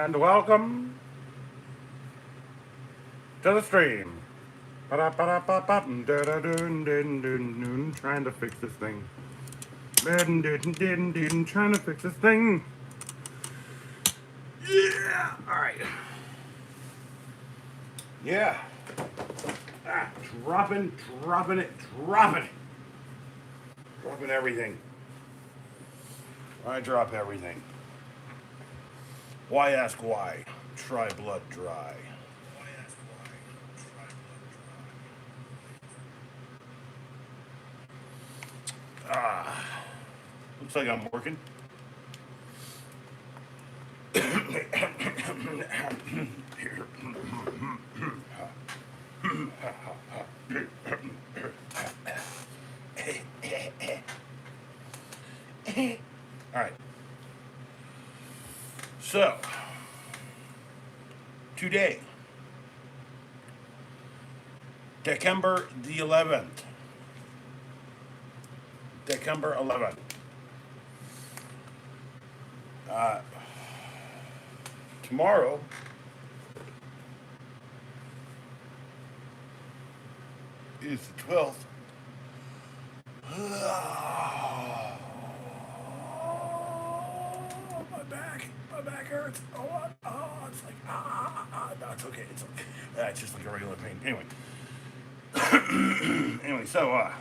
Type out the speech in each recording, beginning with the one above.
And welcome to the stream. Trying to fix this thing. Trying to fix this thing. Yeah. All right. Yeah. Dropping everything. I drop everything. Why ask why? Try blood dry. Why ask why? Try blood dry. Looks like I'm working. All right. So, today, December the 11th. December 11th. Tomorrow is the 12th. My back hurts. It's like, no, it's okay. It's okay. It's just like a regular pain. Anyway, so,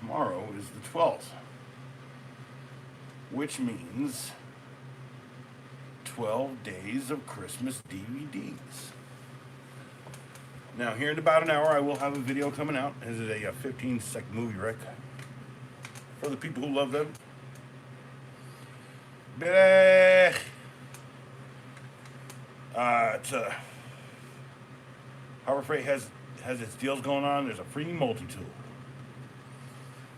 tomorrow is the 12th, which means 12 days of Christmas DVDs. Now, here in about an hour, I will have a video coming out. This is a 15-second movie rec for the people who love them. It's Harbor Freight has its deals going on. There's a free multi-tool.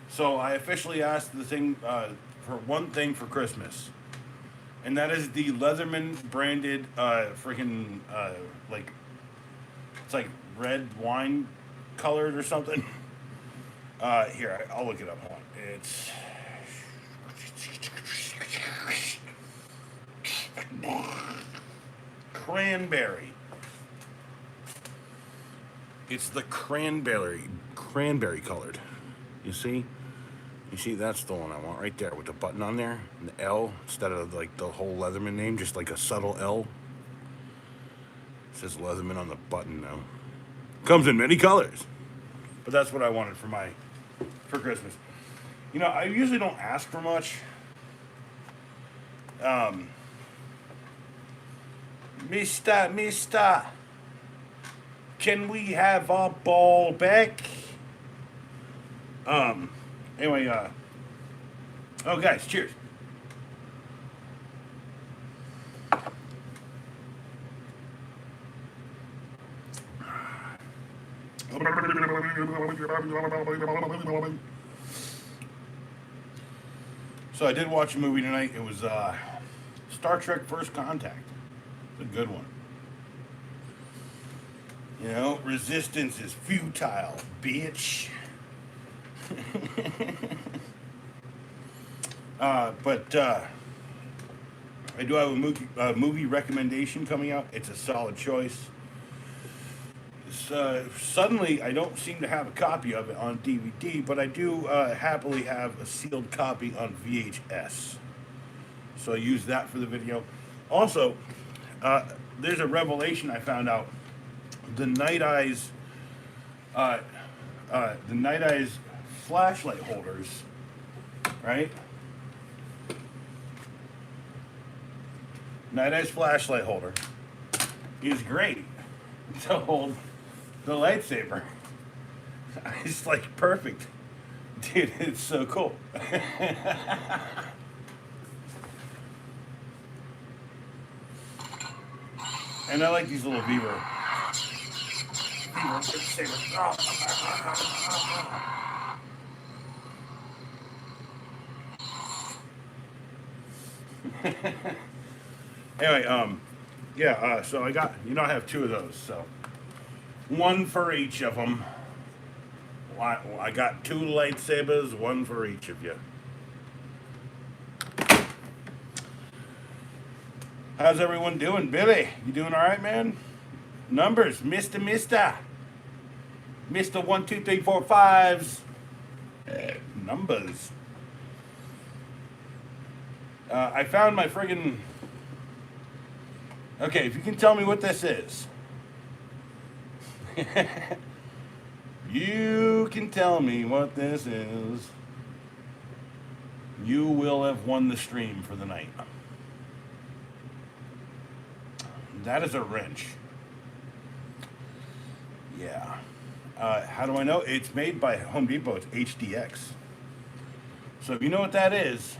So I officially asked the thing for one thing for Christmas, and that is the Leatherman branded freaking like, it's like red wine colored or something. Here, I'll look it up. Hold on. It's cranberry. It's the cranberry colored. You see? You see, that's the one I want right there with the button on there and the L instead of like the whole Leatherman name, just like a subtle L. It says Leatherman on the button now. Comes in many colors, but that's what I wanted for Christmas. You know, I usually don't ask for much. Mister, can we have our ball back? Anyway, oh guys, cheers. So I did watch a movie tonight. It was Star Trek First Contact. It's a good one. You know, resistance is futile, bitch. But I do have a movie recommendation coming out. It's a solid choice. Suddenly, I don't seem to have a copy of it on DVD, but I do happily have a sealed copy on VHS. So I use that for the video. Also, there's a revelation I found out. The Night Eyes flashlight holders, right? Night Eyes flashlight holder is great to hold the lightsaber. It's like perfect. Dude, it's so cool. And I like these little Viva lightsabers. Anyway, yeah, so I got, I have two of those, so one for each of them. I got two lightsabers, one for each of you. How's everyone doing? Billy, you doing all right, man? Numbers, Mister 1, 2, 3, 4, 5s. Numbers. I found my friggin'. Okay, if you can tell me what this is. You can tell me what this is. You will have won the stream for the night. That is a wrench. Yeah. How do I know? It's made by Home Depot. It's HDX. So if you know what that is,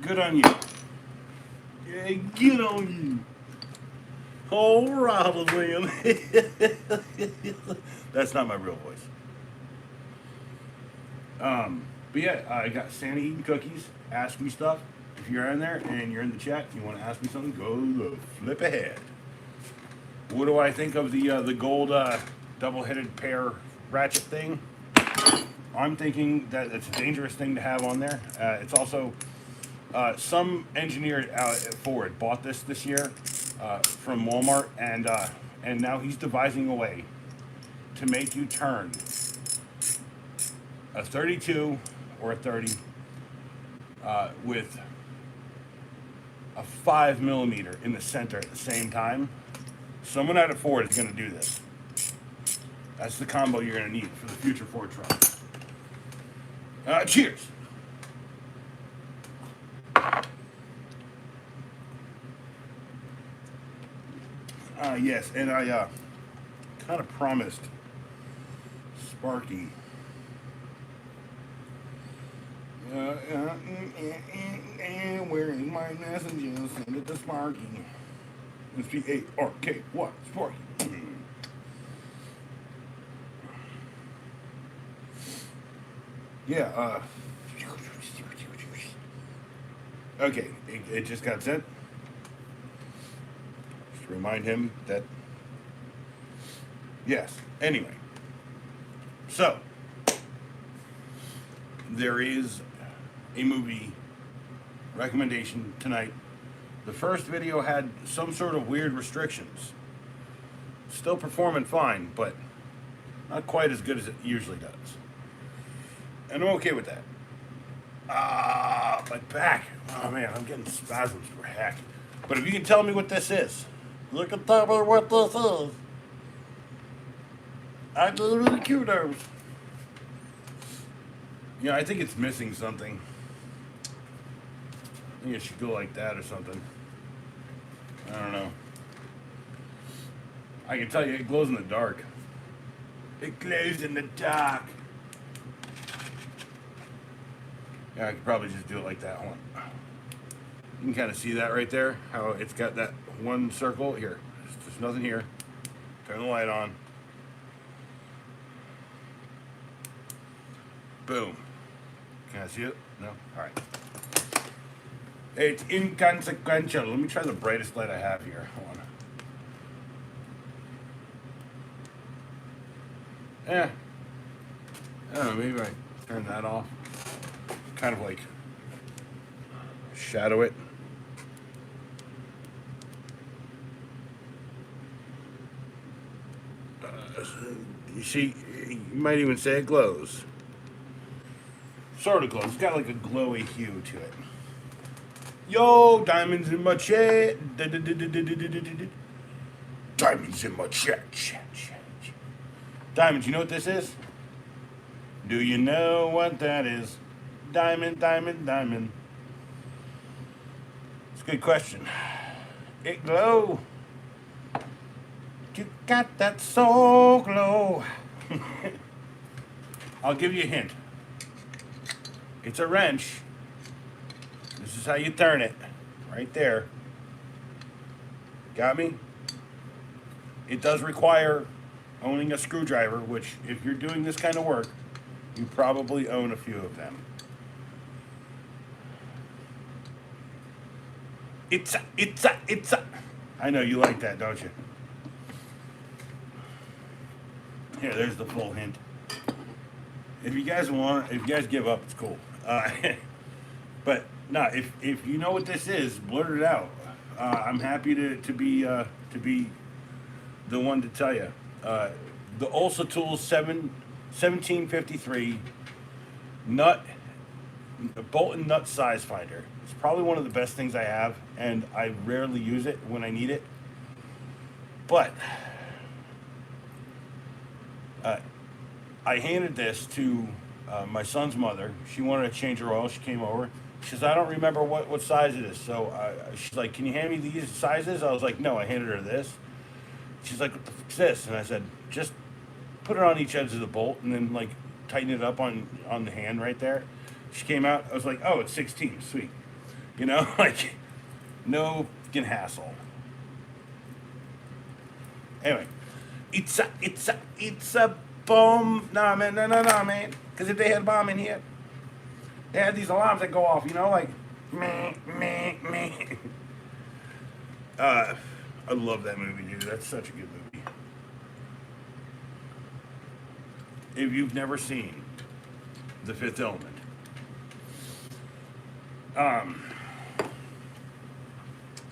good on you. Yeah, good on you. All right, William. That's not my real voice. But yeah, I got Santa eating cookies. Ask me stuff. If you're in there and you're in the chat, you want to ask me something, go flip ahead. What do I think of the gold double-headed pair ratchet thing? I'm thinking that it's a dangerous thing to have on there. It's also some engineer out at Ford bought this year from Walmart, and now he's devising a way to make you turn a 32 or a 30 with a 5mm in the center at the same time. Someone out of Ford is going to do this. That's the combo you're going to need for the future Ford truck. Cheers. Yes, and I kind of promised Sparky. Where is my messages? Send it to Sparky. SPARK, what? Sparky. Yeah, okay, it just got sent. Just remind him that, yes, anyway. So, there is a movie recommendation tonight. The first video had some sort of weird restrictions. Still performing fine, but not quite as good as it usually does. And I'm okay with that. My back. Oh man, I'm getting spasms for heck. But if you can tell me what this is, you can tell me what this is. I get really cute nerves. Yeah, I think it's missing something. I think it should go like that or something. I don't know. I can tell you it glows in the dark. It glows in the dark. Yeah, I could probably just do it like that one. You can kind of see that right there, how it's got that one circle. Here, there's nothing here. Turn the light on. Boom. Can I see it? No? Alright. It's inconsequential. Let me try the brightest light I have here. Hold on. Yeah. I don't know, maybe I turn that off. Kind of like shadow it. You see, you might even say it glows. Sort of glows. It's got like a glowy hue to it. Yo, diamonds in my chat. Diamonds in my chat. Diamonds, you know what this is? Do you know what that is? Diamond, diamond, diamond. It's a good question. It glow. You got that soul glow. I'll give you a hint. It's a wrench. This is how you turn it. Right there. Got me? It does require owning a screwdriver, which if you're doing this kind of work, you probably own a few of them. It's a. I know you like that, don't you? Here, there's the full hint. If you guys give up, it's cool. But Now, if you know what this is, blurt it out. I'm happy to be the one to tell you. The Ulsa Tools 1753 nut bolt and nut size finder. It's probably one of the best things I have, and I rarely use it when I need it. But uh, I handed this to my son's mother. She wanted to change her oil. She came over. She says, I don't remember what size it is. So she's like, can you hand me these sizes? I was like, no, I handed her this. She's like, what the fuck's this? And I said, just put it on each edge of the bolt and then like tighten it up on the hand right there. She came out. I was like, oh, it's 16. Sweet. You know, like no fucking hassle. Anyway, it's a bomb. Nah, man, no, man. Because if they had a bomb in here, they had these alarms that go off, you know, like, meh, meh, meh. I love that movie, dude. That's such a good movie. If you've never seen The Fifth Element,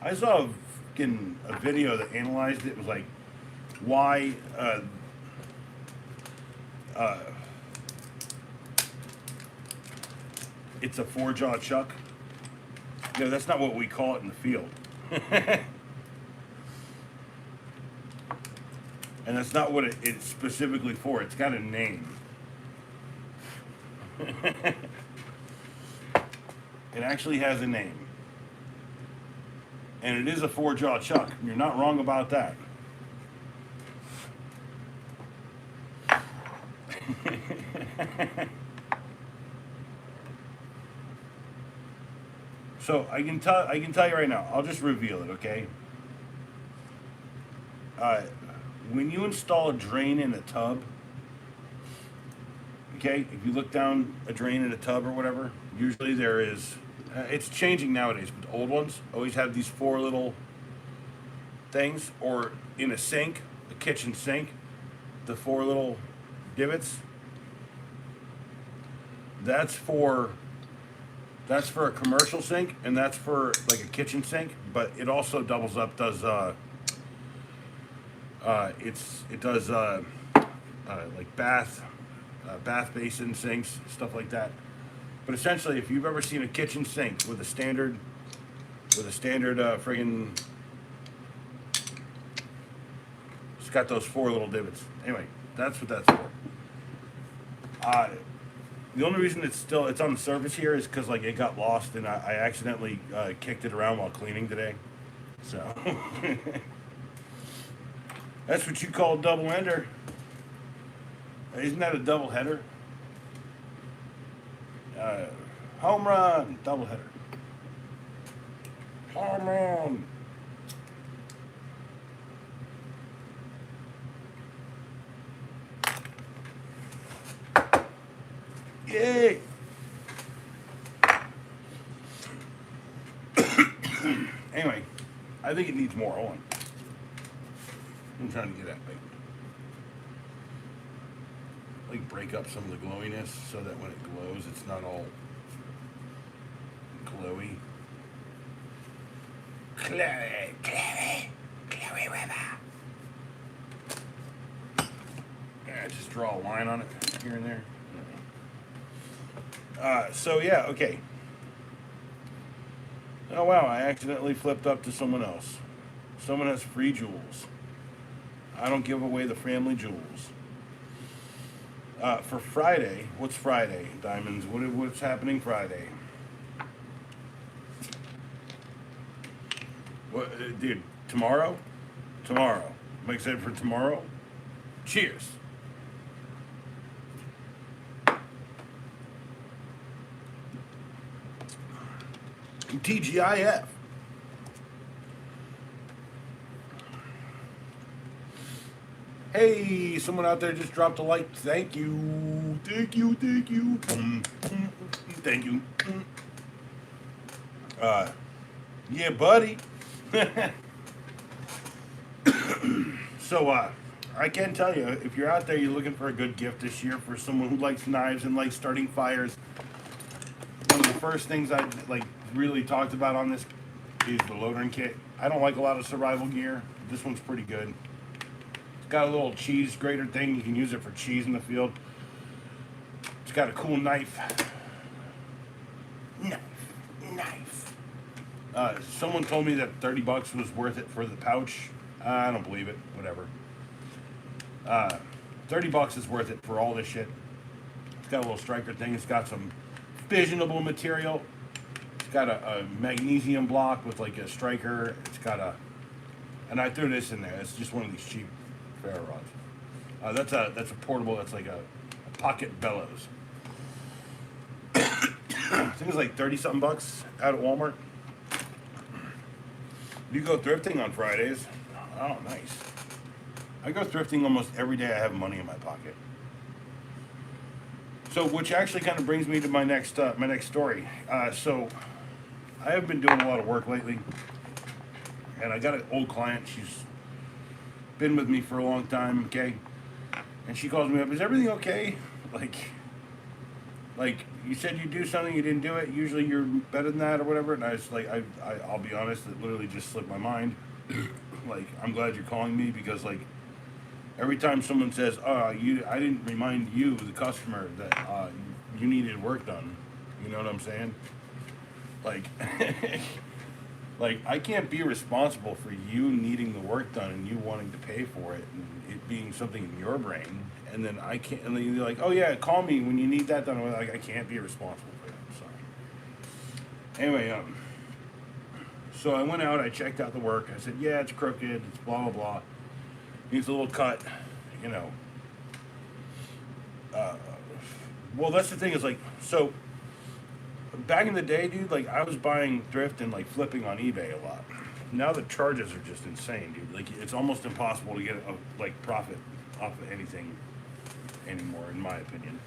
I saw a video that analyzed it. It was like, why it's a four-jaw chuck. You know, that's not what we call it in the field. And that's not what it's specifically for. It's got a name. It actually has a name. And it is a four-jaw chuck. You're not wrong about that. So I can tell you right now. I'll just reveal it, okay? When you install a drain in a tub, okay, if you look down a drain in a tub or whatever, usually there is. It's changing nowadays, but the old ones always have these four little things, or in a sink, a kitchen sink, the four little divots. That's for a commercial sink, and that's for like a kitchen sink, but it also doubles up, does like bath basin sinks, stuff like that. But essentially, if you've ever seen a kitchen sink with a standard friggin', it's got those four little divots. Anyway, that's what that's for. The only reason it's on the surface here is because like it got lost and I accidentally kicked it around while cleaning today. So that's what you call a double ender. Isn't that a double header? Home run, double header. Home run. Yay! Anyway, I think it needs more. Hold on. I'm trying to get that like break up some of the glowiness so that when it glows, it's not all glowy. Glowy river. Yeah, just draw a line on it here and there. So yeah, okay. Oh wow, I accidentally flipped up to someone else. Someone has free jewels. I don't give away the family jewels. For Friday, what's Friday, Diamonds? What's happening Friday? What, dude? Tomorrow? Tomorrow. I'm excited for tomorrow. Cheers. TGIF. Hey, someone out there just dropped a like. Thank you. Thank you. Thank you. Thank you. Yeah, buddy. So, I can tell you, if you're out there, you're looking for a good gift this year for someone who likes knives and likes starting fires, one of the first things I like really talked about on this is the loadering kit. I don't like a lot of survival gear. This one's pretty good. It's got a little cheese grater thing. You can use it for cheese in the field. It's got a cool knife. Knife. Someone told me that $30 was worth it for the pouch. I don't believe it. Whatever. $30 is worth it for all this shit. It's got a little striker thing. It's got some fissionable material. It's got a magnesium block with like a striker. It's got a, and I threw this in there. It's just one of these cheap ferro rods. That's a portable. That's like a pocket bellows. I think it's like 30-something bucks out at Walmart. You go thrifting on Fridays. Oh, nice. I go thrifting almost every day. I have money in my pocket. So, which actually kind of brings me to my next story. So, I have been doing a lot of work lately, and I got an old client. She's been with me for a long time. Okay, and she calls me up. Is everything okay? Like you said you do something, you didn't do it. Usually you're better than that or whatever. And I was like, I'll be honest, it literally just slipped my mind. Like, I'm glad you're calling me because like every time someone says, I didn't remind you, the customer, that you needed work done. You know what I'm saying? Like, like I can't be responsible for you needing the work done and you wanting to pay for it and it being something in your brain. And then I can't, and then you're like, oh yeah, call me when you need that done. I'm like, I can't be responsible for that. I'm sorry. Anyway, so I went out, I checked out the work. I said, yeah, it's crooked, it's blah, blah, blah. Needs a little cut, you know. Well, that's the thing is like, so back in the day, dude, like I was buying thrift and like flipping on eBay a lot. Now the charges are just insane, dude. Like it's almost impossible to get a like profit off of anything anymore, in my opinion.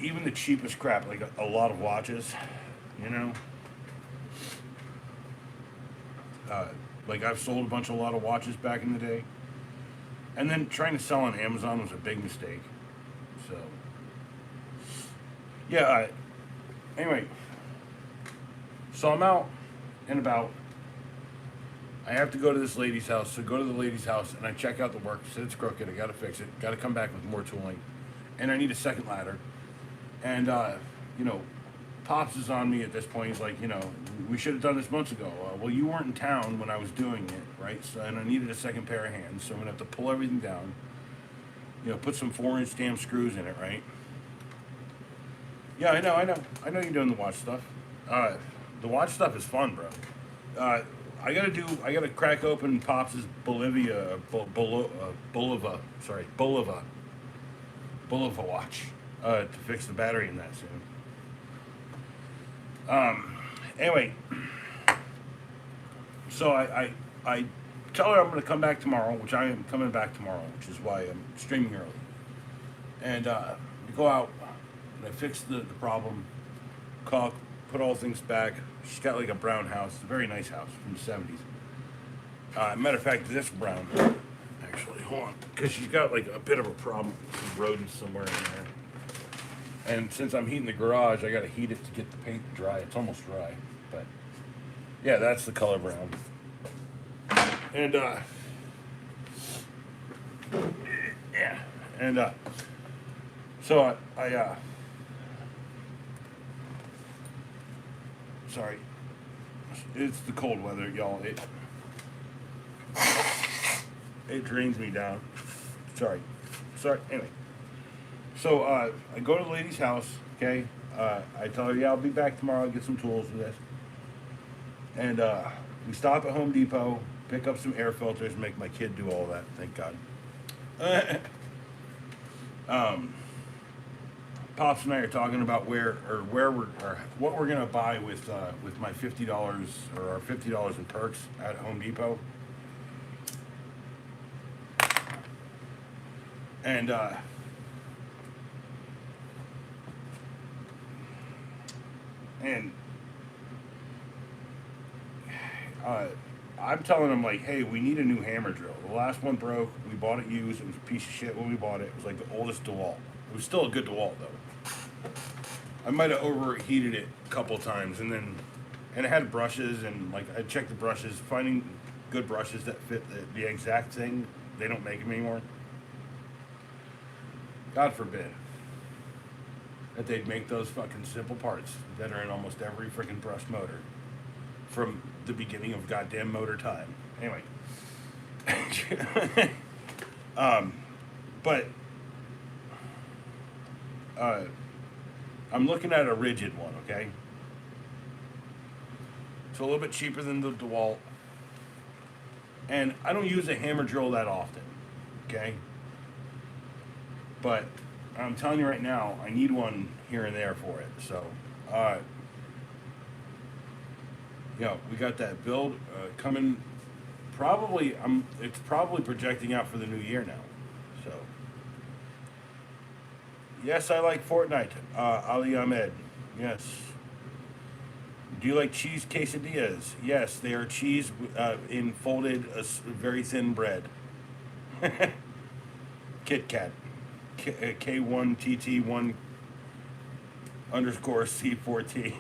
Even the cheapest crap, like a lot of watches, you know. Like I've sold a lot of watches back in the day, and then trying to sell on Amazon was a big mistake. So, yeah. Anyway, so I'm out and about. I have to go to this lady's house. So go to the lady's house and I check out the work. Said it's crooked. I got to fix it. Got to come back with more tooling, and I need a second ladder. And you know, Pops is on me at this point. He's like, you know, we should have done this months ago. Well, you weren't in town when I was doing it, right? So, and I needed a second pair of hands, so I'm gonna have to pull everything down. You know, put some 4-inch damn screws in it, right? Yeah, I know you're doing the watch stuff. The watch stuff is fun, bro. I gotta crack open Pops' Bulova watch to fix the battery in that soon. Anyway, so I tell her I'm gonna come back tomorrow, which I am coming back tomorrow, which is why I'm streaming early. And we go out and I fix the problem, caulk, put all things back. She's got like a brown house. It's a very nice house from the 70s. Matter of fact, this brown, actually, hold on, because she's got like a bit of a problem with rodents somewhere in there. And since I'm heating the garage, I got to heat it to get the paint dry. It's almost dry, but yeah, that's the color brown. And yeah, and so I sorry, it's the cold weather, y'all. It drains me down. Sorry. Anyway, so I go to the lady's house. Okay, I tell her, yeah, I'll be back tomorrow. I'll get some tools for this. And we stop at Home Depot, pick up some air filters, make my kid do all that. Thank God. Pops and I are talking about what we're gonna buy with my $50 or our $50 in perks at Home Depot. And I'm telling them like, hey, we need a new hammer drill. The last one broke. We bought it used. It was a piece of shit when we bought it. It was like the oldest DeWalt. It was still a good DeWalt though. I might have overheated it a couple times, and it had brushes, and like I checked the brushes, finding good brushes that fit the exact thing. They don't make them anymore. God forbid that they'd make those fucking simple parts that are in almost every freaking brush motor from the beginning of goddamn motor time. Anyway, but I'm looking at a rigid one, okay? It's a little bit cheaper than the DeWalt. And I don't use a hammer drill that often, okay? But I'm telling you right now, I need one here and there for it. So, we got that build coming. Probably, it's probably projecting out for the new year now. So, yes, I like Fortnite. Ali Ahmed, yes. Do you like cheese quesadillas? Yes, they are cheese in folded, very thin bread. Kit Kat. K1TT1 underscore C4T.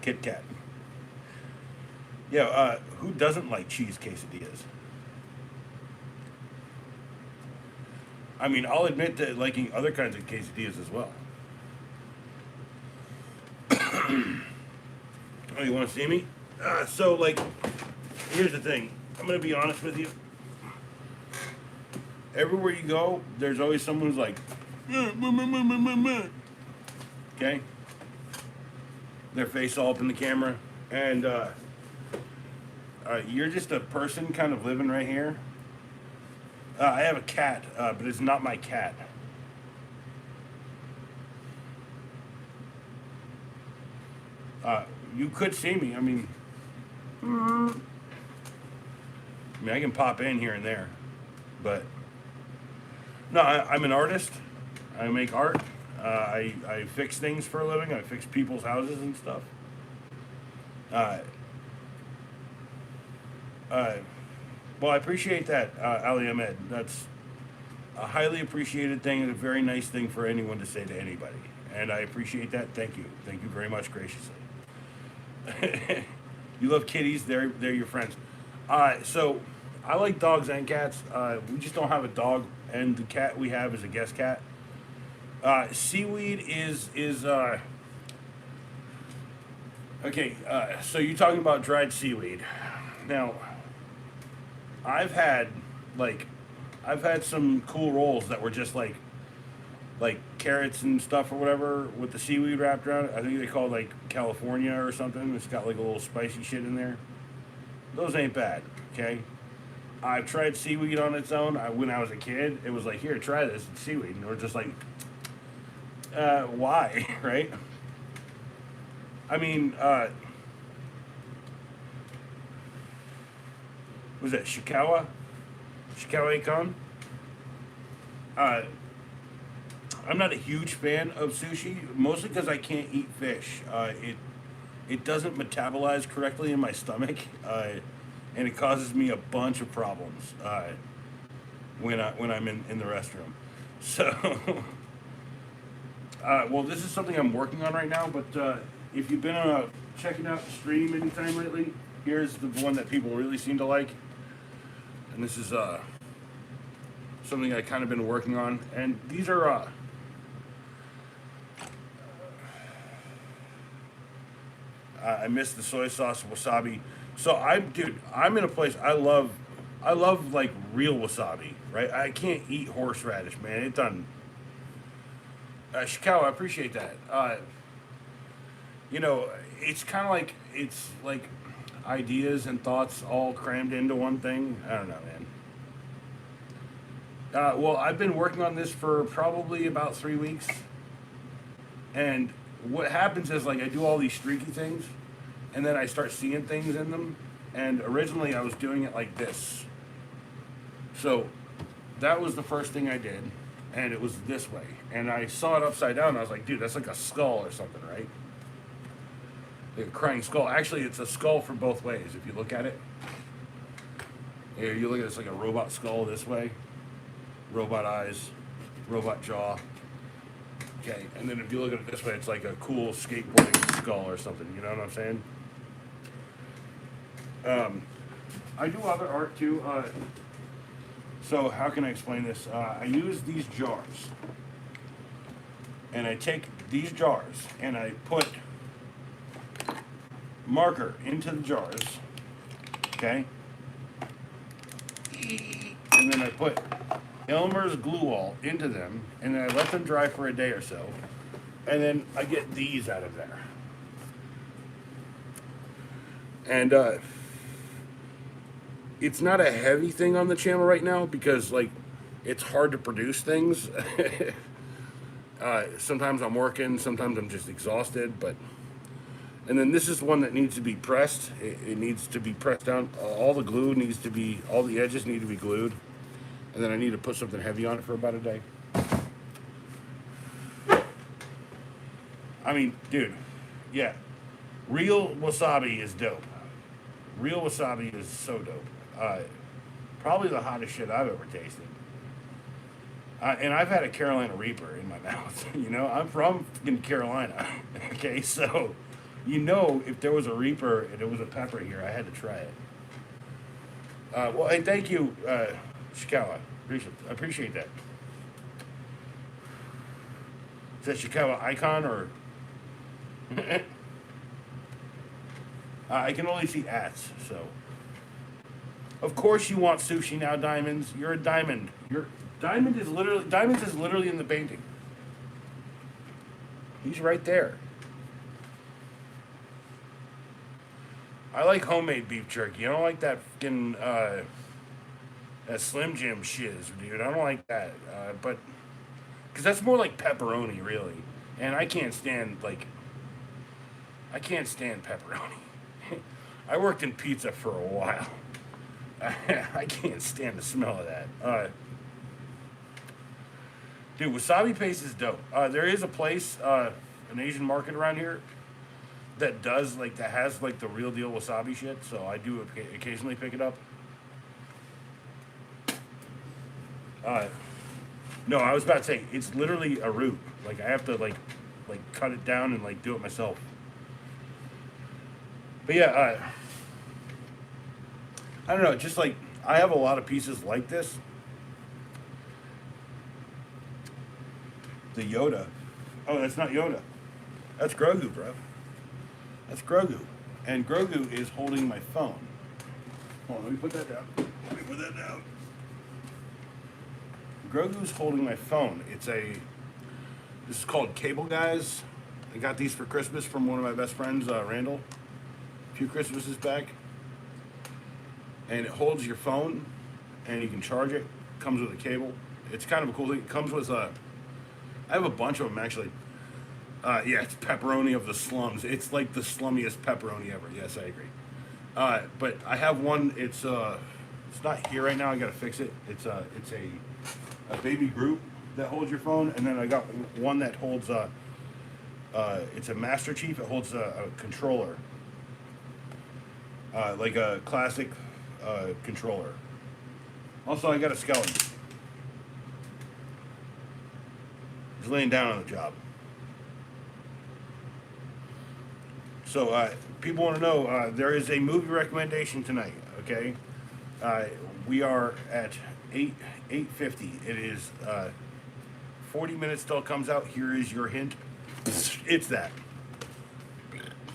Kit Kat. Yeah, who doesn't like cheese quesadillas? I mean, I'll admit to liking other kinds of quesadillas as well. Oh, you want to see me? So, like, here's the thing. I'm going to be honest with you. Everywhere you go, there's always someone who's like, okay? Their face all up in the camera. And you're just a person kind of living right here. I have a cat, but it's not my cat. You could see me. I mean, I can pop in here and there, but no, I'm an artist. I make art. I fix things for a living. I fix people's houses and stuff. Well, I appreciate that, Ali Ahmed. That's a highly appreciated thing and a very nice thing for anyone to say to anybody. And I appreciate that. Thank you. Thank you very much, graciously. You love kitties, they're your friends. So I like dogs and cats. We just don't have a dog, and the cat we have is a guest cat. Seaweed is okay. So you're talking about dried seaweed. Now, I've had some cool rolls that were just like carrots and stuff or whatever with the seaweed wrapped around it. I think they call it like California or something. It's got like a little spicy shit in there. Those ain't bad, okay? I've tried seaweed on its own. When I was a kid, it was like, here, try this, it's seaweed. And we're just like, why, right? I mean, was that Shikawa? Shikawa-ikon? I'm not a huge fan of sushi, mostly because I can't eat fish. It doesn't metabolize correctly in my stomach, and it causes me a bunch of problems when I'm in the restroom. So, well, this is something I'm working on right now. But if you've been checking out the stream anytime lately, here's the one that people really seem to like, and this is something I kind of been working on. And these are I miss the soy sauce, wasabi. So I'm in a place I love like real wasabi, right? I can't eat horseradish, man. It done. Shikawa, I appreciate that. It's kind of like it's like ideas and thoughts all crammed into one thing. I don't know, man. Well, I've been working on this for probably about 3 weeks, and what happens is like I do all these streaky things, and then I start seeing things in them. And originally I was doing it like this. So that was the first thing I did, and it was this way. And I saw it upside down, and I was like, dude, that's like a skull or something, right? Like a crying skull. Actually, it's a skull for both ways, if you look at it. Here, you look at it, it's like a robot skull this way. Robot eyes, robot jaw. Okay, and then if you look at it this way, it's like a cool skateboarding skull or something. You know what I'm saying? I do other art too. So how can I explain this? I use these jars, and I take these jars and I put marker into the jars, okay? And then I put Elmer's glue wall into them, and then I let them dry for a day or so, and then I get these out of there. And it's not a heavy thing on the channel right now because like it's hard to produce things. Sometimes I'm working, sometimes I'm just exhausted, but and then this is one that needs to be pressed. It needs to be pressed down. All the glue needs to be, all the edges need to be glued. And then I need to put something heavy on it for about a day. I mean, dude, yeah. Real wasabi is dope. Real wasabi is so dope. Probably the hottest shit I've ever tasted. And I've had a Carolina Reaper in my mouth. You know, I'm from fucking Carolina. Okay, so you know, if there was a Reaper and there was a pepper here, I had to try it. Well, hey, thank you, Shikawa. I appreciate that. Is that Shikawa icon or? I can only see ats, so. Of course you want sushi now, Diamonds. You're a diamond. Diamonds is literally in the painting. He's right there. I like homemade beef jerky. I don't like that fucking that Slim Jim shiz, dude. I don't like that. But because that's more like pepperoni, really. And I can't stand pepperoni. I worked in pizza for a while. I can't stand the smell of that. Dude, wasabi paste is dope. There is a place, an Asian market around here that has the real deal wasabi shit. So I do occasionally pick it up. No, I was about to say it's literally a root. Like I have to like cut it down and do it myself. But yeah, I don't know. Just I have a lot of pieces like this. The Yoda. Oh, that's not Yoda. That's Grogu, bro. That's Grogu. And Grogu is holding my phone. Hold on, let me put that down. Grogu's holding my phone. This is called Cable Guys. I got these for Christmas from one of my best friends, Randall, a few Christmases back. And it holds your phone, and you can charge it. Comes with a cable. It's kind of a cool thing. It comes with I have a bunch of them, actually. Yeah, it's pepperoni of the slums. It's like the slummiest pepperoni ever. Yes, I agree. But I have one. It's not here right now. I gotta fix it. It's a baby group that holds your phone, and then I got one that holds it's a Master Chief. It holds a controller, like a classic controller. Also, I got a skeleton. He's laying down on the job. So people want to know there is a movie recommendation tonight. Okay, we are at 8:50. It is 40 minutes till it comes out. Here is your hint. It's that.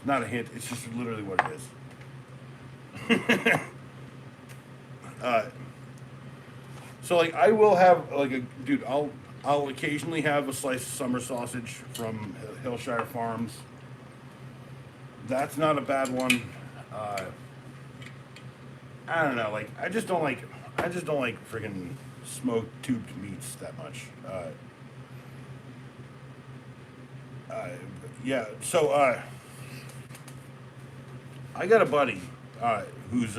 Not a hint. It's just literally what it is. So I will have dude. I'll occasionally have a slice of summer sausage from Hillshire Farms. That's not a bad one. I don't know. I just don't like freaking smoked tubed meats that much. Yeah. So I got a buddy who's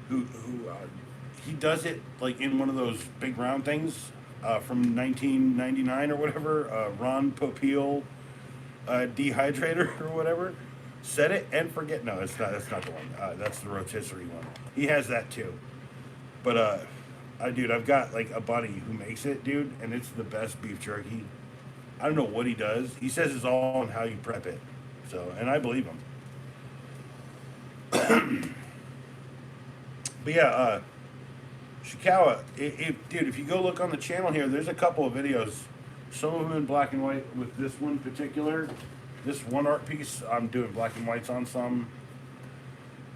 who he does it in one of those big round things from 1999 or whatever. Ron Popeil dehydrator or whatever. Set it and forget. No, that's not the one. That's the rotisserie one. He has that too. But dude, I've got a buddy who makes it, dude, and it's the best beef jerky. I don't know what he does. He says it's all on how you prep it. So, and I believe him. But yeah, Shikawa, dude, if you go look on the channel here, there's a couple of videos. Some of them in black and white with this one particular. This one art piece, I'm doing black and whites on some.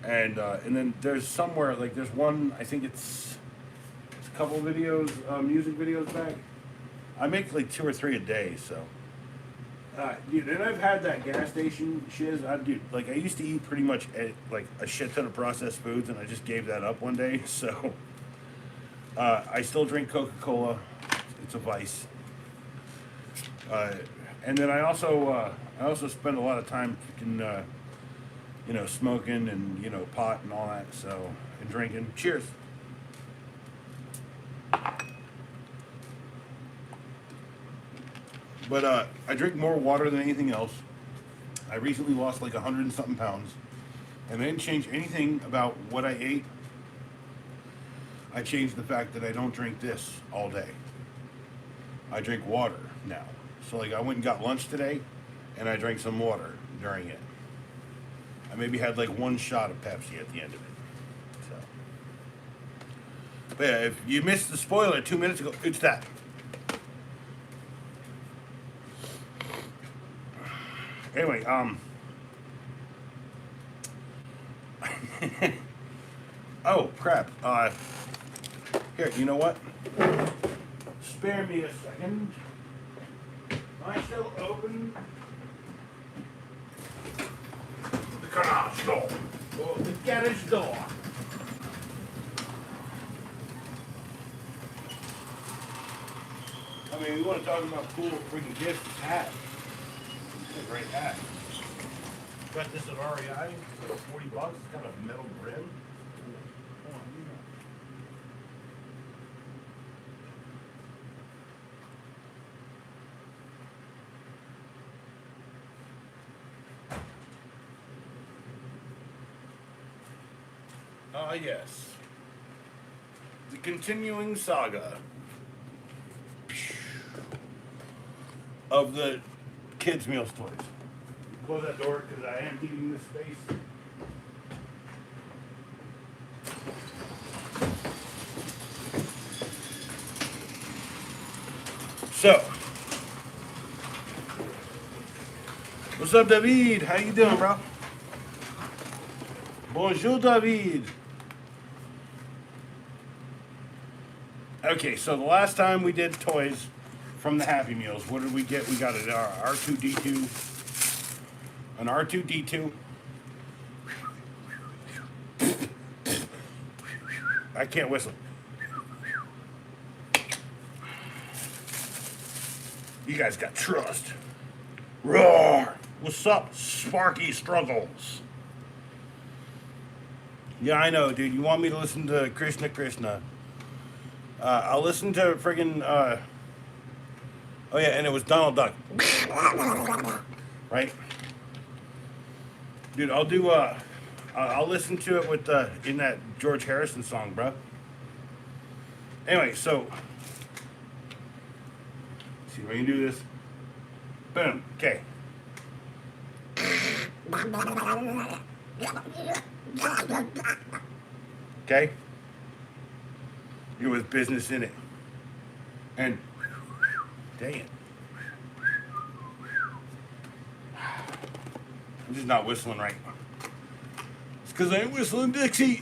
And then there's somewhere, like there's one, I think it's a couple of videos, music videos back. I make like 2 or 3 a day, so. Dude, and I've had that gas station shiz. Dude, like I used to eat pretty much like a shit ton of processed foods, and I just gave that up one day. So I still drink Coca-Cola. It's a vice. And then I also spend a lot of time freaking, smoking and pot and all that. So and drinking. Cheers. But I drink more water than anything else. I recently lost like 100 and something pounds. And I didn't change anything about what I ate. I changed the fact that I don't drink this all day. I drink water now. So like I went and got lunch today, and I drank some water during it. I maybe had like 1 shot of Pepsi at the end of it. So, but yeah, if you missed the spoiler 2 minutes ago, it's that. Anyway, oh crap. Here, you know what? Spare me a second. Am I still open? The garage door. Or the garage door. I mean, we want to talk about cool freaking gifts. It's hat. It's a great hat. Got this at REI for $40. It's got a metal brim. Hold on, yes. The continuing saga of the kids' meals toys. Close that door because I am heating this space. So, what's up, David? How you doing, bro? Bonjour, David. Okay, so the last time we did toys from the Happy Meals, what did we get? We got an R2D2. An R2D2. I can't whistle. You guys got trust. Roar! What's up, Sparky Struggles? Yeah, I know, dude. You want me to listen to Krishna Krishna? I'll listen to friggin', oh yeah, and it was Donald Duck. Right? Dude, I'll listen to it with, in that George Harrison song, bro. Anyway, so, see if I can do this. Boom, okay. Okay? It was business in it. And, dang it. I'm just not whistling right. It's because I ain't whistling Dixie.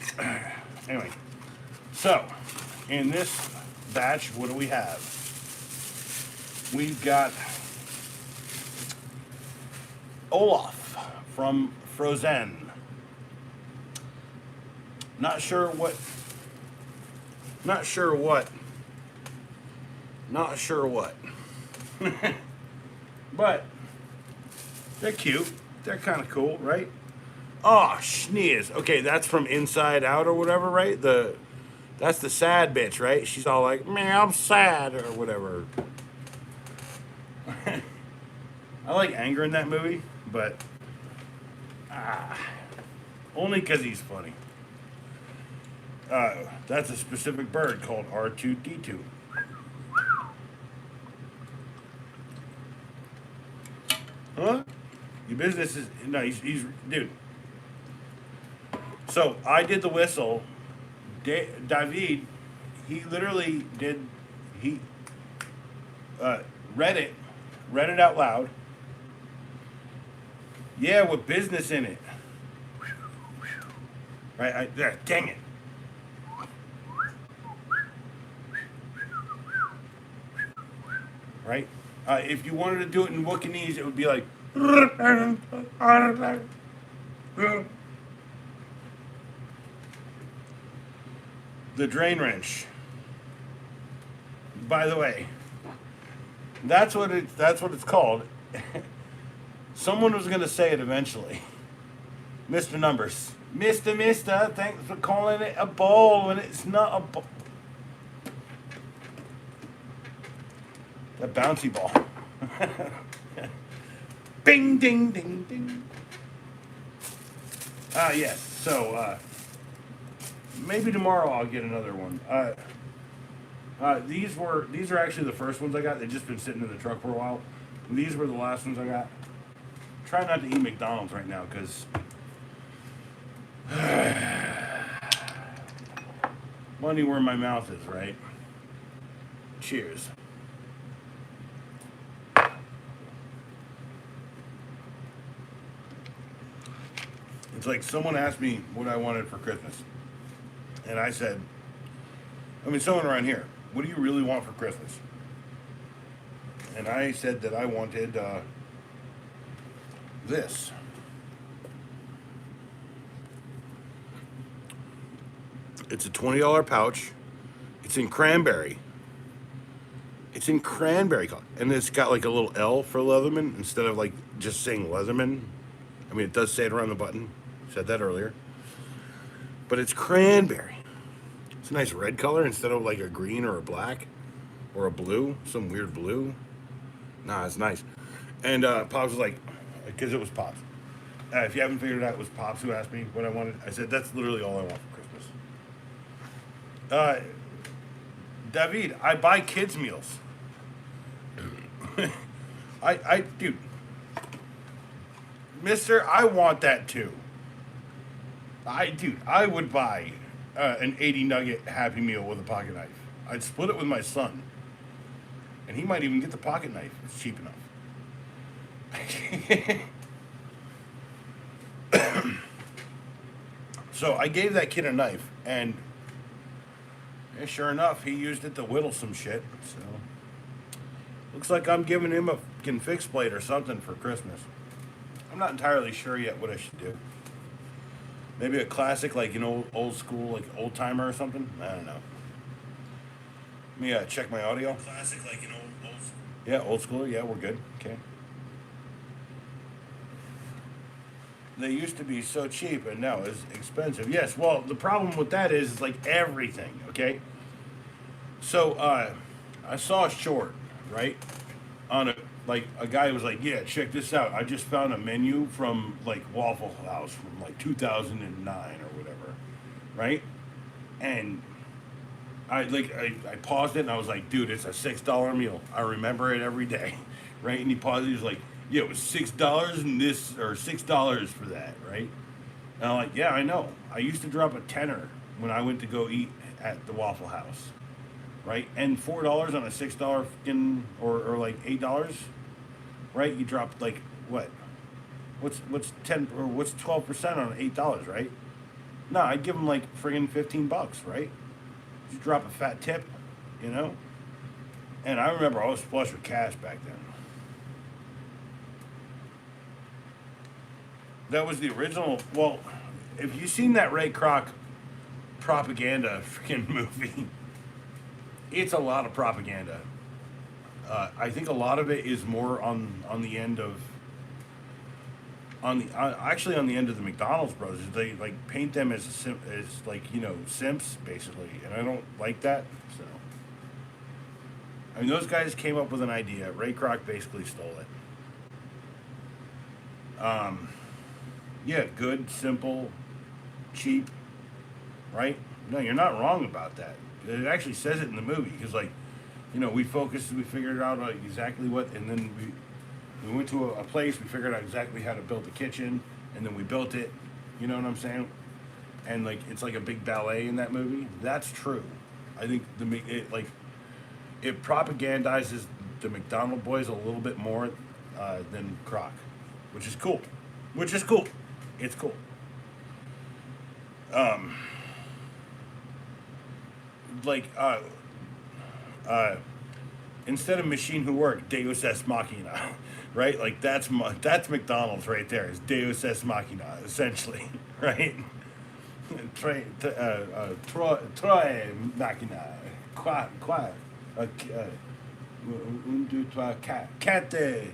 Anyway, so, in this batch, what do we have? We've got Olaf from Frozen. Not sure what. But they're cute. They're kind of cool, right? Oh, sneeze. Okay, that's from Inside Out or whatever, right? That's the sad bitch, right? She's all like, "Man, I'm sad" or whatever. I like Anger in that movie, but only because he's funny. That's a specific bird called R2D2. business is no. He's dude. So I did the whistle. David, he literally did. He uh, read it, read it out loud. Yeah, with business in it. Right? There, dang it. Right? If you wanted to do it in Wookieese, it would be like. The drain wrench. By the way, that's what it's called. Someone was gonna say it eventually. Mr. Numbers. Mister, thanks for calling it a ball when it's not a ball. A bouncy ball. Bing, ding, ding, ding. Yes. So, maybe tomorrow I'll get another one. These are actually the first ones I got. They've just been sitting in the truck for a while. These were the last ones I got. Try not to eat McDonald's right now, because money where my mouth is, right? Cheers. It's like someone asked me what I wanted for Christmas. And I said, someone around here, what do you really want for Christmas? And I said that I wanted this. It's a $20 pouch. It's in cranberry. It's in cranberry color. And it's got like a little L for Leatherman instead of like just saying Leatherman. It does say it around the button. Said that earlier. But it's cranberry. It's a nice red color instead of like a green or a black or a blue, some weird blue. Nah, it's nice. And Pops was like, because it was Pops. If you haven't figured it out, it was Pops who asked me what I wanted. I said, that's literally all I want for Christmas. David, I buy kids' meals. Dude, Mister, I want that too. I would buy an 80 nugget Happy Meal with a pocket knife. I'd split it with my son. And he might even get the pocket knife. It's cheap enough. So I gave that kid a knife, and sure enough, he used it to whittle some shit. So looks like I'm giving him a fucking fixed blade or something for Christmas. I'm not entirely sure yet what I should do. Maybe a classic, like old school, like old timer or something. I don't know. Let me check my audio. Classic, like old school. Yeah, old school. Yeah, we're good. Okay. They used to be so cheap, and now it's expensive. Yes. Well, the problem with that is like everything. Okay. So I saw a short, right, on a guy was like, yeah, check this out. I just found a menu from like Waffle House from like 2009 or whatever, right? And I paused it and I was like, dude, it's a $6 meal. I remember it every day, right? And he paused it. He was like, yeah, it was $6 and this, or $6 for that, right? And I'm like, yeah, I know. I used to drop a tenner when I went to go eat at the Waffle House, right? And $4 on a $6 fucking, or like $8, right? You drop like what? What's 10 or what's 12% on $8, right? No, I'd give them like friggin' $15, right? Just drop a fat tip, And I remember I was flush with cash back then. That was the original. Well, if you've seen that Ray Kroc propaganda freaking movie, it's a lot of propaganda. I think a lot of it is more on the end of actually on the end of the McDonald's brothers. They like paint them as like simps basically, and I don't like that. So those guys came up with an idea. Ray Kroc basically stole it. Yeah, good, simple, cheap, right? No, you're not wrong about that. It actually says it in the movie because, we figured out exactly what, and then We went to a place. We figured out exactly how to build the kitchen, and then we built it. You know what I'm saying? And like it's like a big ballet in that movie. That's true. I think it propagandizes the McDonald boys a little bit more than Croc, which is cool. Which is cool. It's cool. Um, like uh, instead of machine who work, Deus ex machina, right? Like that's McDonald's right there. Is Deus ex machina essentially, right? Troy machina, un, deux, trois, quatre,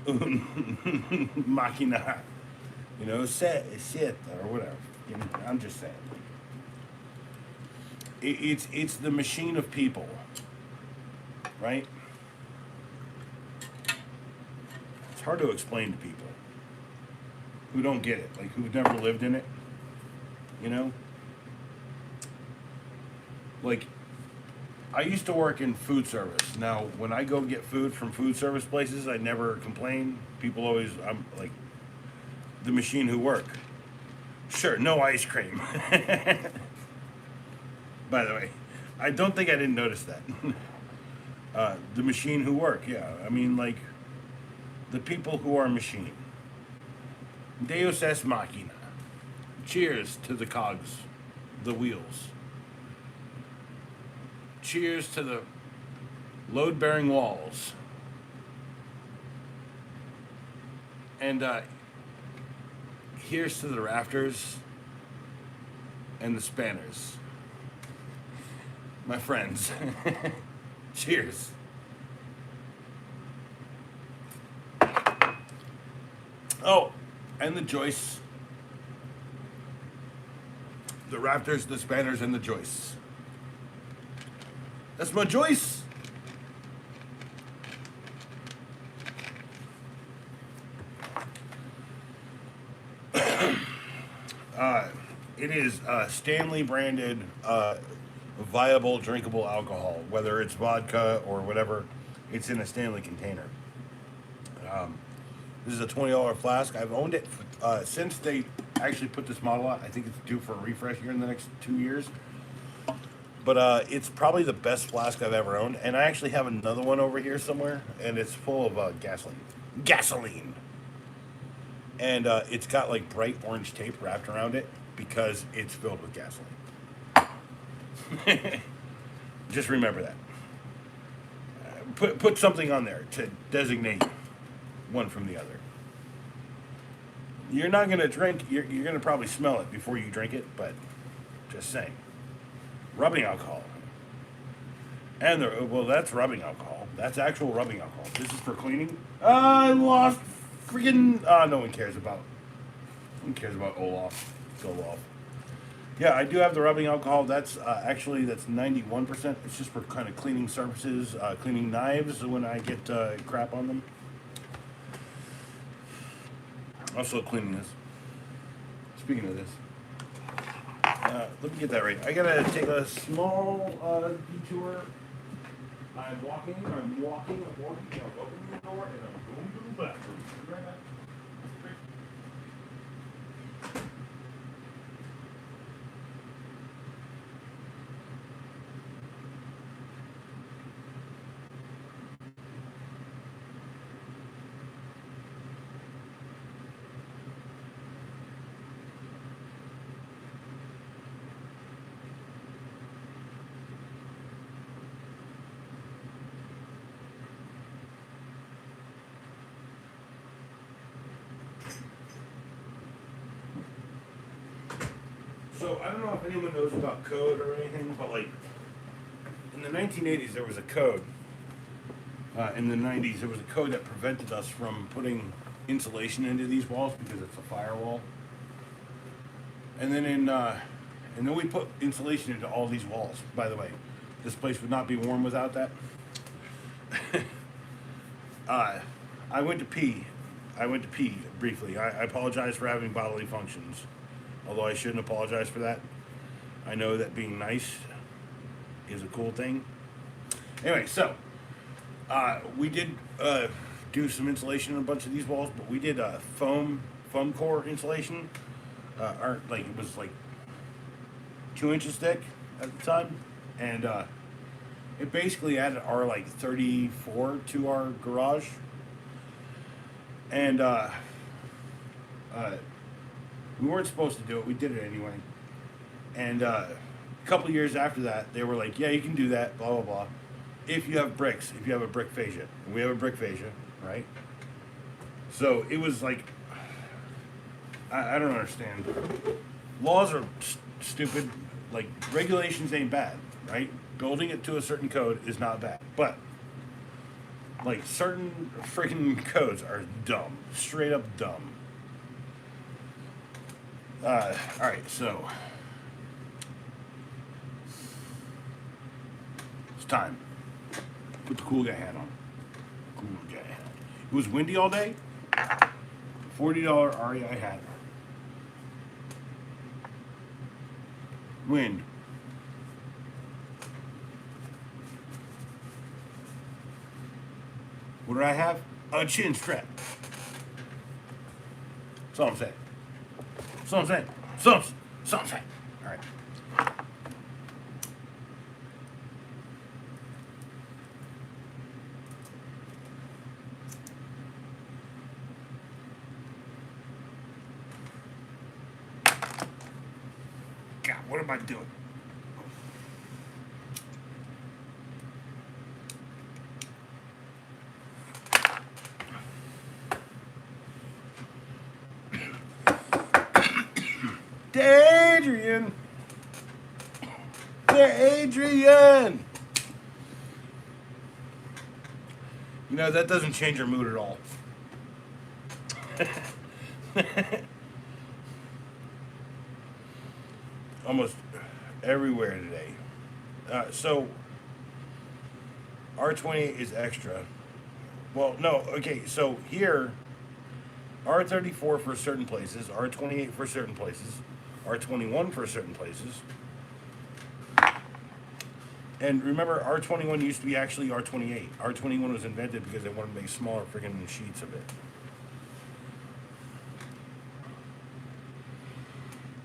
un machina. You know, set or whatever. You know, I'm just saying. It's the machine of people, right? It's hard to explain to people who don't get it, like who've never lived in it. You know, like I used to work in food service. Now, when I go get food from food service places, I never complain. People always, I'm like, the machine who work. Sure, no ice cream. By the way, I don't think I didn't notice that. The machine who work, yeah. I mean, like, the people who are machine. Deus ex machina. Cheers to the cogs, the wheels. Cheers to the load-bearing walls. And here's to the rafters and the spanners. My friends. Cheers. Oh, and the joists. The rafters, the spanners, and the joists. That's my Joyce. It is Stanley branded viable drinkable alcohol, whether it's vodka or whatever. It's in a Stanley container. This is a $20 flask. I've owned it since they actually put this model out. I think it's due for a refresh here in the next 2 years. But it's probably the best flask I've ever owned. And I actually have another one over here somewhere, and it's full of gasoline. Gasoline! And it's got like bright orange tape wrapped around it because it's filled with gasoline. Just remember that. Put something on there to designate one from the other. You're not going to drink, you're going to probably smell it before you drink it, but just saying. Rubbing alcohol. And well, that's rubbing alcohol. That's actual rubbing alcohol. This is for cleaning. I lost freaking. No one cares about. No one cares about Olaf. Olaf. Yeah, I do have the rubbing alcohol. That's actually that's 91%. It's just for kind of cleaning surfaces, cleaning knives when I get crap on them. Also cleaning this. Speaking of this. Let me get that right. I gotta take a small detour. I'm walking, I'm opening the door, and I'm going to the bathroom. Be right back. So I don't know if anyone knows about code or anything, but like in the 1980s there was a code. In the 90s there was a code that prevented us from putting insulation into these walls because it's a firewall. And then and then we put insulation into all these walls. By the way, this place would not be warm without that. I went to pee. I went to pee briefly. I apologize for having bodily functions. Although I shouldn't apologize for that. I know that being nice is a cool thing. Anyway, so we did do some insulation on a bunch of these walls, but we did a foam core insulation. Like it was like 2 inches thick at the time, and it basically added our like 34 to our garage, and we weren't supposed to do it. We did it anyway, and a couple of years after that, they were like, "Yeah, you can do that." Blah blah blah. If you have bricks, if you have a brick fascia, and we have a brick fascia, right? So it was like, I don't understand. Laws are stupid. Like, regulations ain't bad, right? Building it to a certain code is not bad. But, like, certain freaking codes are dumb. Straight up dumb. Alright, so. It's time. Put the cool guy hat on. Cool guy hat. It was windy all day. $40 REI hat. Wind. What did I have? A chin strap. That's all I'm saying. That's all I'm saying. That's all I'm saying. All right. God, what am I doing? Adrian! Adrian! You know, that doesn't change your mood at all. Almost everywhere today. So, R28 is extra. Well, no, okay, so here, R34 for certain places, R28 for certain places, R21 for certain places. And remember, R21 used to be actually R28. R21 was invented because they wanted to make smaller freaking sheets of it.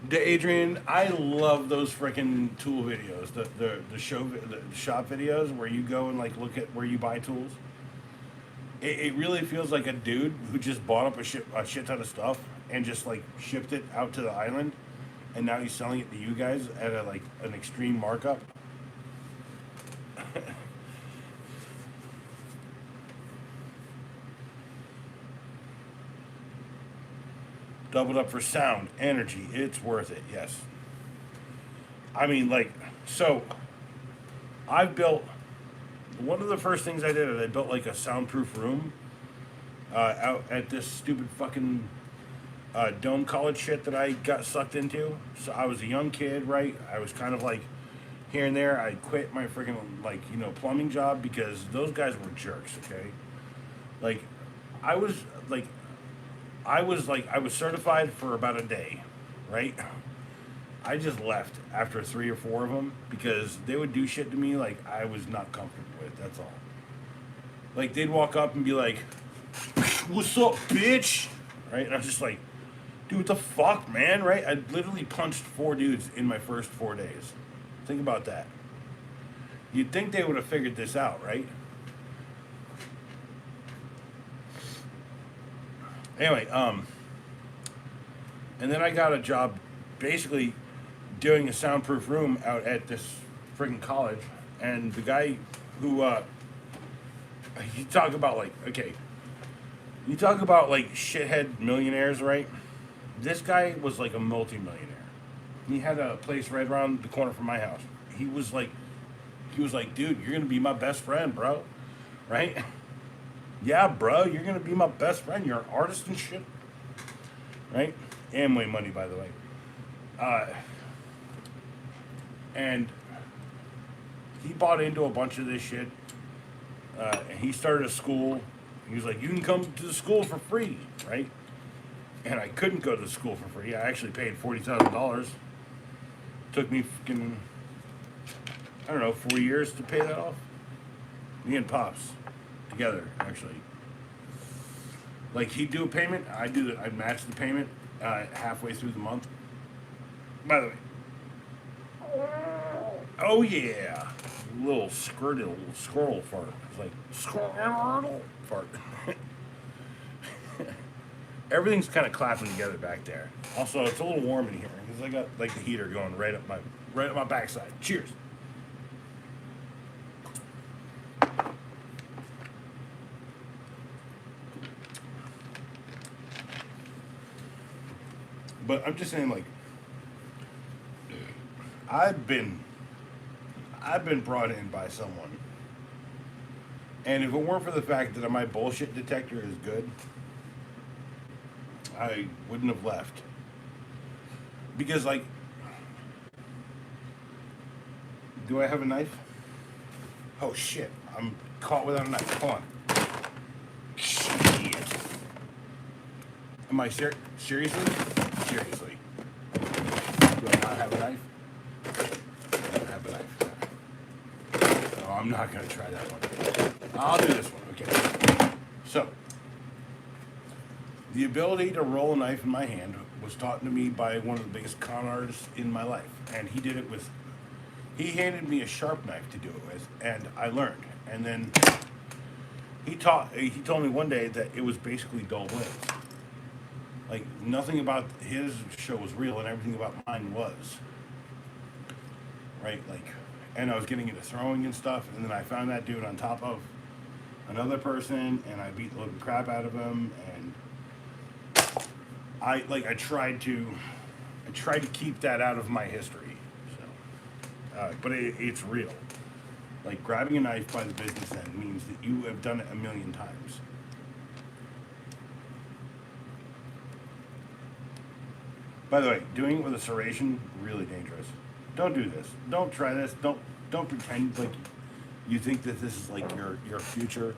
Adrian, I love those freaking tool videos, the shop videos where you go and like look at where you buy tools. It really feels like a dude who just bought up a shit ton of stuff and just like shipped it out to the island, and now he's selling it to you guys at an extreme markup. Doubled up for sound, energy. It's worth it. Yes. I mean, like, so I've built. One of the first things I did is I built like a soundproof room out at this stupid fucking dome college shit that I got sucked into. So I was a young kid, right? I was kind of like here and there. I quit my freaking plumbing job because those guys were jerks. Okay, like I was certified for about a day, right? I just left after 3 or 4 of them because they would do shit to me like I was not comfortable with. That's all. Like they'd walk up and be like, "What's up, bitch?" Right? And I was just like, "Dude, what the fuck, man?" Right? I literally punched 4 dudes in my first 4 days. Think about that. You'd think they would have figured this out, right? Anyway, and then I got a job basically doing a soundproof room out at this freaking college, and the guy who you talk about like shithead millionaires, right? This guy was like a multi-millionaire. He had a place right around the corner from my house. He was like, "Dude, you're gonna be my best friend, bro," right? "Yeah, bro, you're gonna be my best friend. You're an artist and shit," right? Amway money, by the way. And he bought into a bunch of this shit. And he started a school. He was like, "You can come to the school for free," right? And I couldn't go to the school for free. I actually paid $40,000. Took me fucking, I don't know, 4 years to pay that off. Me and Pops together, actually. Like he'd do a payment, I'd match the payment halfway through the month. By the way, oh yeah, little squirty little squirrel fart. It's like squirrel fart. Everything's kind of clapping together back there. Also, it's a little warm in here because I got like the heater going right up my backside. Cheers. But I'm just saying, like, I've been I've been brought in by someone, and if it weren't for the fact that my bullshit detector is good, I wouldn't have left. Because, like, do I have a knife? Oh shit! I'm caught without a knife. Hold on. Shit. Am I seriously? Seriously. Do I not have a knife? I don't have a knife. No, I'm not gonna try that one. I'll do this one. Okay. So, the ability to roll a knife in my hand was taught to me by one of the biggest con artists in my life, and he did it with. He handed me a sharp knife to do it with, and I learned. And then he told me one day that it was basically dull blades. Like nothing about his show was real, and everything about mine was. Right, like, and I was getting into throwing and stuff, and then I found that dude on top of another person, and I beat the living crap out of him, and I tried to keep that out of my history. So, but it's real. Like grabbing a knife by the business end means that you have done it a million times. By the way, doing it with a serration, really dangerous. Don't do this. Don't try this. Don't pretend like you think that this is like your future.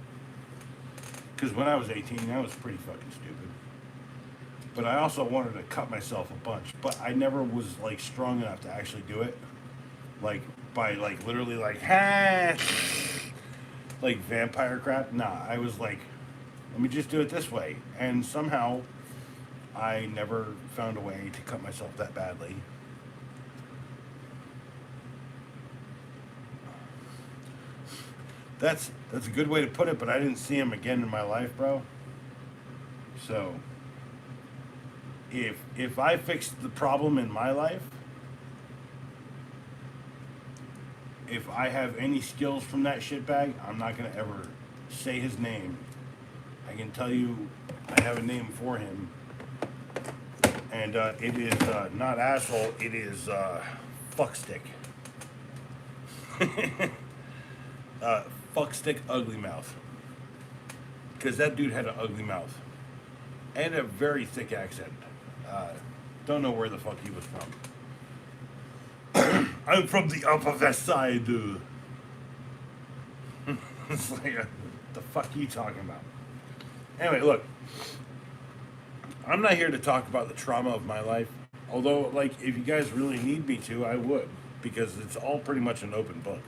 Because when I was 18, I was pretty fucking stupid. But I also wanted to cut myself a bunch. But I never was like strong enough to actually do it. Like by like literally like ha, like vampire crap. Nah, I was like, let me just do it this way. And somehow I never found a way to cut myself that badly. That's a good way to put it, but I didn't see him again in my life, bro. So if I fixed the problem in my life, if I have any skills from that shitbag, I'm not gonna ever say his name. I can tell you I have a name for him. And it is not asshole, it is fuckstick. Fuckstick ugly mouth. Because that dude had an ugly mouth. And a very thick accent. Don't know where the fuck he was from. I'm from the Upper West Side, dude. It's like, what the fuck are you talking about? Anyway, look. I'm not here to talk about the trauma of my life. Although, like, if you guys really need me to, I would. Because it's all pretty much an open book.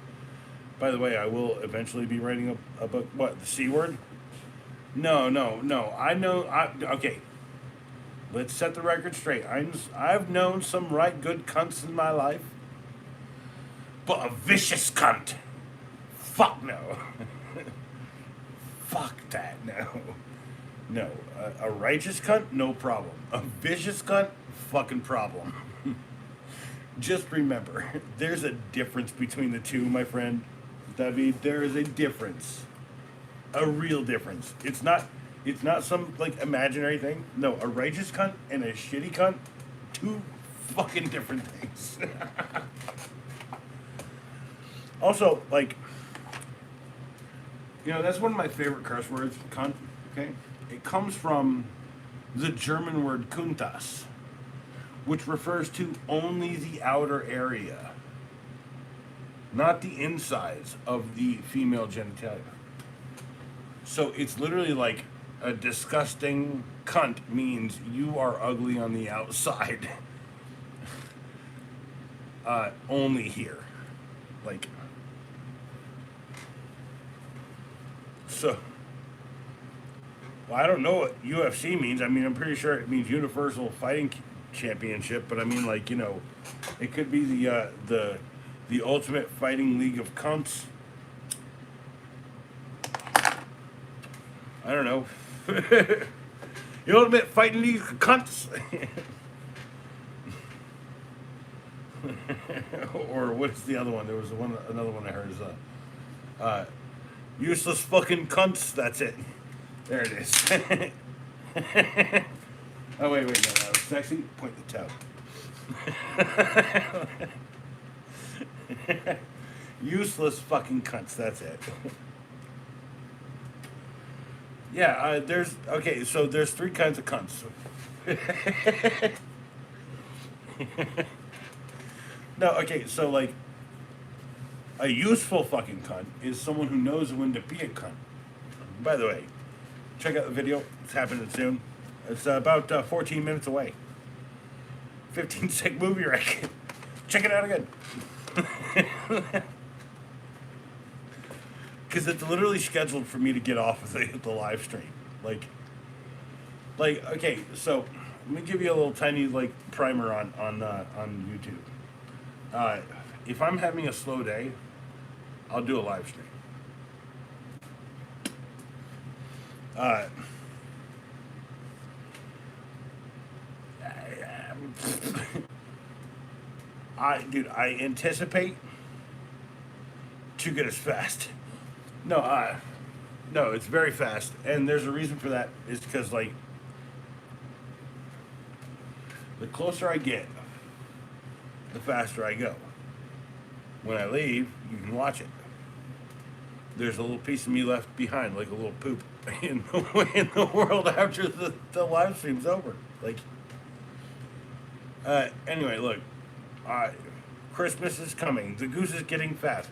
By the way, I will eventually be writing a book. What, the C word? No. I know. Okay. Let's set the record straight. I've known some right good cunts in my life. But a vicious cunt. Fuck no. Fuck that, no. No, a righteous cunt, no problem. A vicious cunt, fucking problem. Just remember, there's a difference between the two, my friend. David, there is a difference. A real difference. It's not some, like, imaginary thing. No, a righteous cunt and a shitty cunt, two fucking different things. Also, like, you know, that's one of my favorite curse words, cunt, okay? It comes from the German word kuntas, which refers to only the outer area, not the insides of the female genitalia. So it's literally like a disgusting cunt means you are ugly on the outside. Only here. Like, so, Well, I don't know what UFC means. I mean, I'm pretty sure it means Universal Fighting Championship, but I mean, like, you know, it could be the Ultimate Fighting League of Cunts. I don't know. The Ultimate Fighting League of Cunts. Or what's the other one? There was another one I heard is useless fucking cunts. That's it. There it is. Oh wait, no, that was sexy. Point the toe. Useless fucking cunts. That's it. Yeah, so there's three kinds of cunts. No, okay, so like a useful fucking cunt is someone who knows when to be a cunt. By the way, check out the video. It's happening soon. It's about 14 minutes away. 15-sec movie wreck. Check it out again. Because it's literally scheduled for me to get off of the live stream. Like, okay, so let me give you a little tiny like primer on YouTube. If I'm having a slow day, I'll do a live stream. I anticipate to get as fast. No, it's very fast, and there's a reason for that. It's because like the closer I get, the faster I go. When I leave, you can watch it. There's a little piece of me left behind, like a little poop in the world after the live stream's over. Like, anyway, look, Christmas is coming. The goose is getting fat.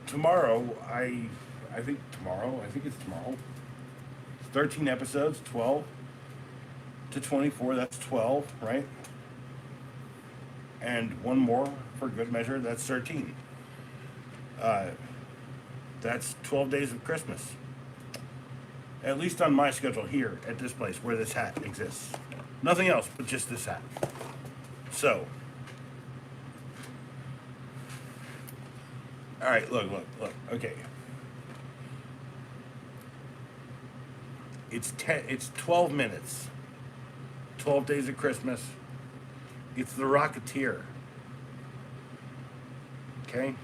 Tomorrow, I think it's tomorrow. 13 episodes, 12 to 24. That's 12, right? And one more for good measure. That's 13. That's 12 days of Christmas. At least on my schedule here at this place where this hat exists. Nothing else but just this hat. So, all right, look. Okay. It's 12 minutes. 12 days of Christmas. It's The Rocketeer. Okay?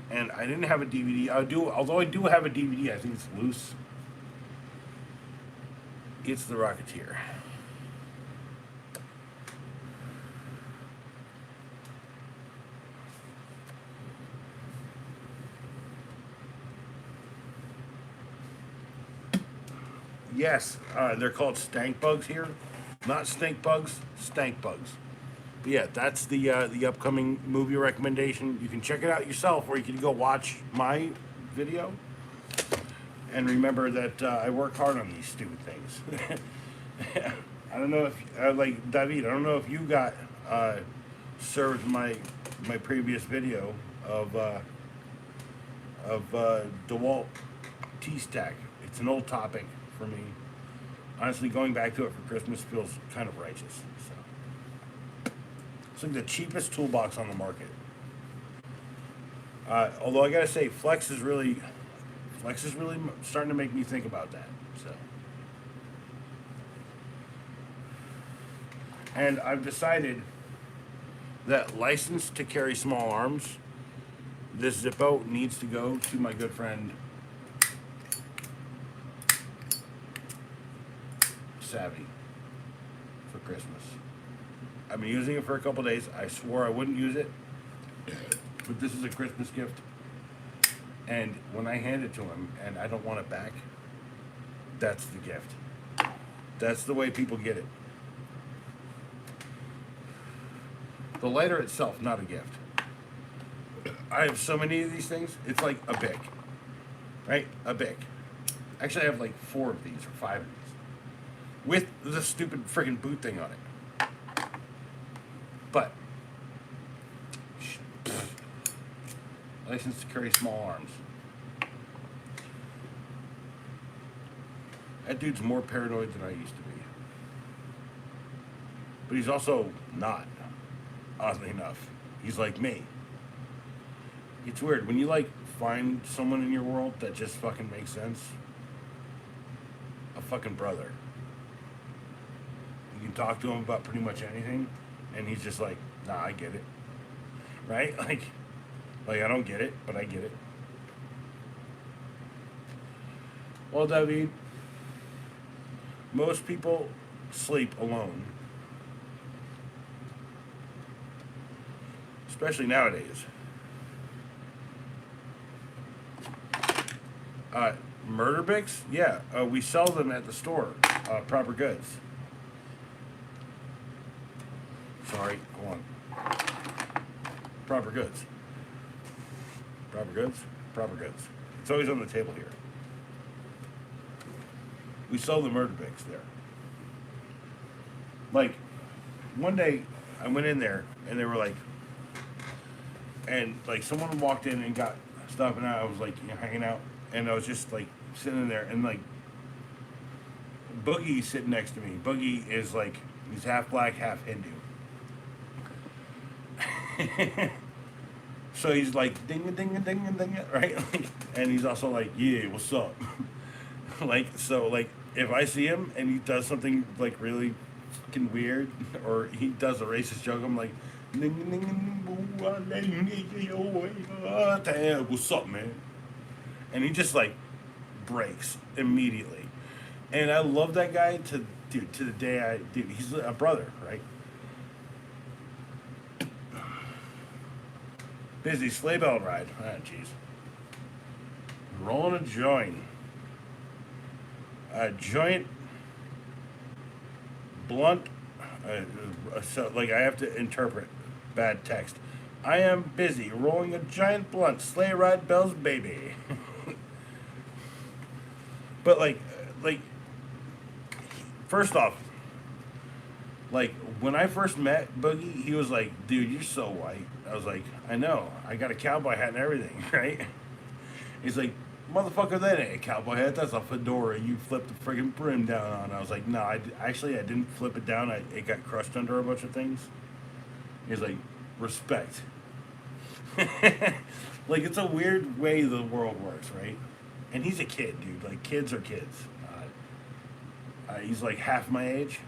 And I didn't have a DVD. Although I do have a DVD, I think it's loose. It's The Rocketeer. Yes, they're called stank bugs here. Not stink bugs, stank bugs. But yeah, that's the upcoming movie recommendation. You can check it out yourself, or you can go watch my video. And remember that I work hard on these stupid things. I don't know if, like David, I don't know if you got served my previous video of DeWalt T-Stack. It's an old topic for me. Honestly, going back to it for Christmas feels kind of righteous. So it's like the cheapest toolbox on the market. Although I gotta say, Flex is really starting to make me think about that. So, and I've decided that license to carry small arms, this Zippo needs to go to my good friend Savvy for Christmas. I've been using it for a couple days. I swore I wouldn't use it, but this is a Christmas gift. And when I hand it to him and I don't want it back, that's the gift. That's the way people get it. The lighter itself, not a gift. I have so many of these things. It's like a Bic, right? A Bic. Actually, I have like 4 of these or 5 of these with the stupid friggin' boot thing on it. But license to carry small arms. That dude's more paranoid than I used to be. But he's also not, oddly enough. He's like me. It's weird. When you like find someone in your world that just fucking makes sense, a fucking brother. You can talk to him about pretty much anything, and he's just like, nah, I get it. Right? Like I don't get it, but I get it. Well, David, most people sleep alone, especially nowadays. Murder Bix? Yeah, we sell them at the store. Proper Goods. Sorry, go on. Proper Goods. Proper Goods? Proper Goods. It's always on the table here. We sell the Murder Bix there. Like, one day I went in there and they were like, and like someone walked in and got stuff, and I was like, you know, hanging out, and I was just like sitting in there, and like Boogie's sitting next to me. Boogie is like, he's half black, half Hindu. So he's like ding a ding a ding a ding, right? And he's also like, yeah, what's up? Like, so like if I see him and he does something like really fucking weird, or he does a racist joke, I'm like, what's up, man? And he just like breaks immediately. And I love that guy to the day he's a brother, right? Busy sleigh bell ride. Ah, jeez. Rolling a joint. A joint blunt. So, like, I have to interpret bad text. I am busy rolling a giant blunt. Sleigh ride bells, baby. But like, first off, like when I first met Boogie, he was like, "Dude, you're so white." I was like, "I know. I got a cowboy hat and everything, right?" He's like, "Motherfucker, that ain't a cowboy hat. That's a fedora. You flipped the friggin' brim down on." I was like, "No, I didn't flip it down. It got crushed under a bunch of things." He's like, "Respect." Like, it's a weird way the world works, right? And he's a kid, dude. Like, kids are kids. He's like half my age.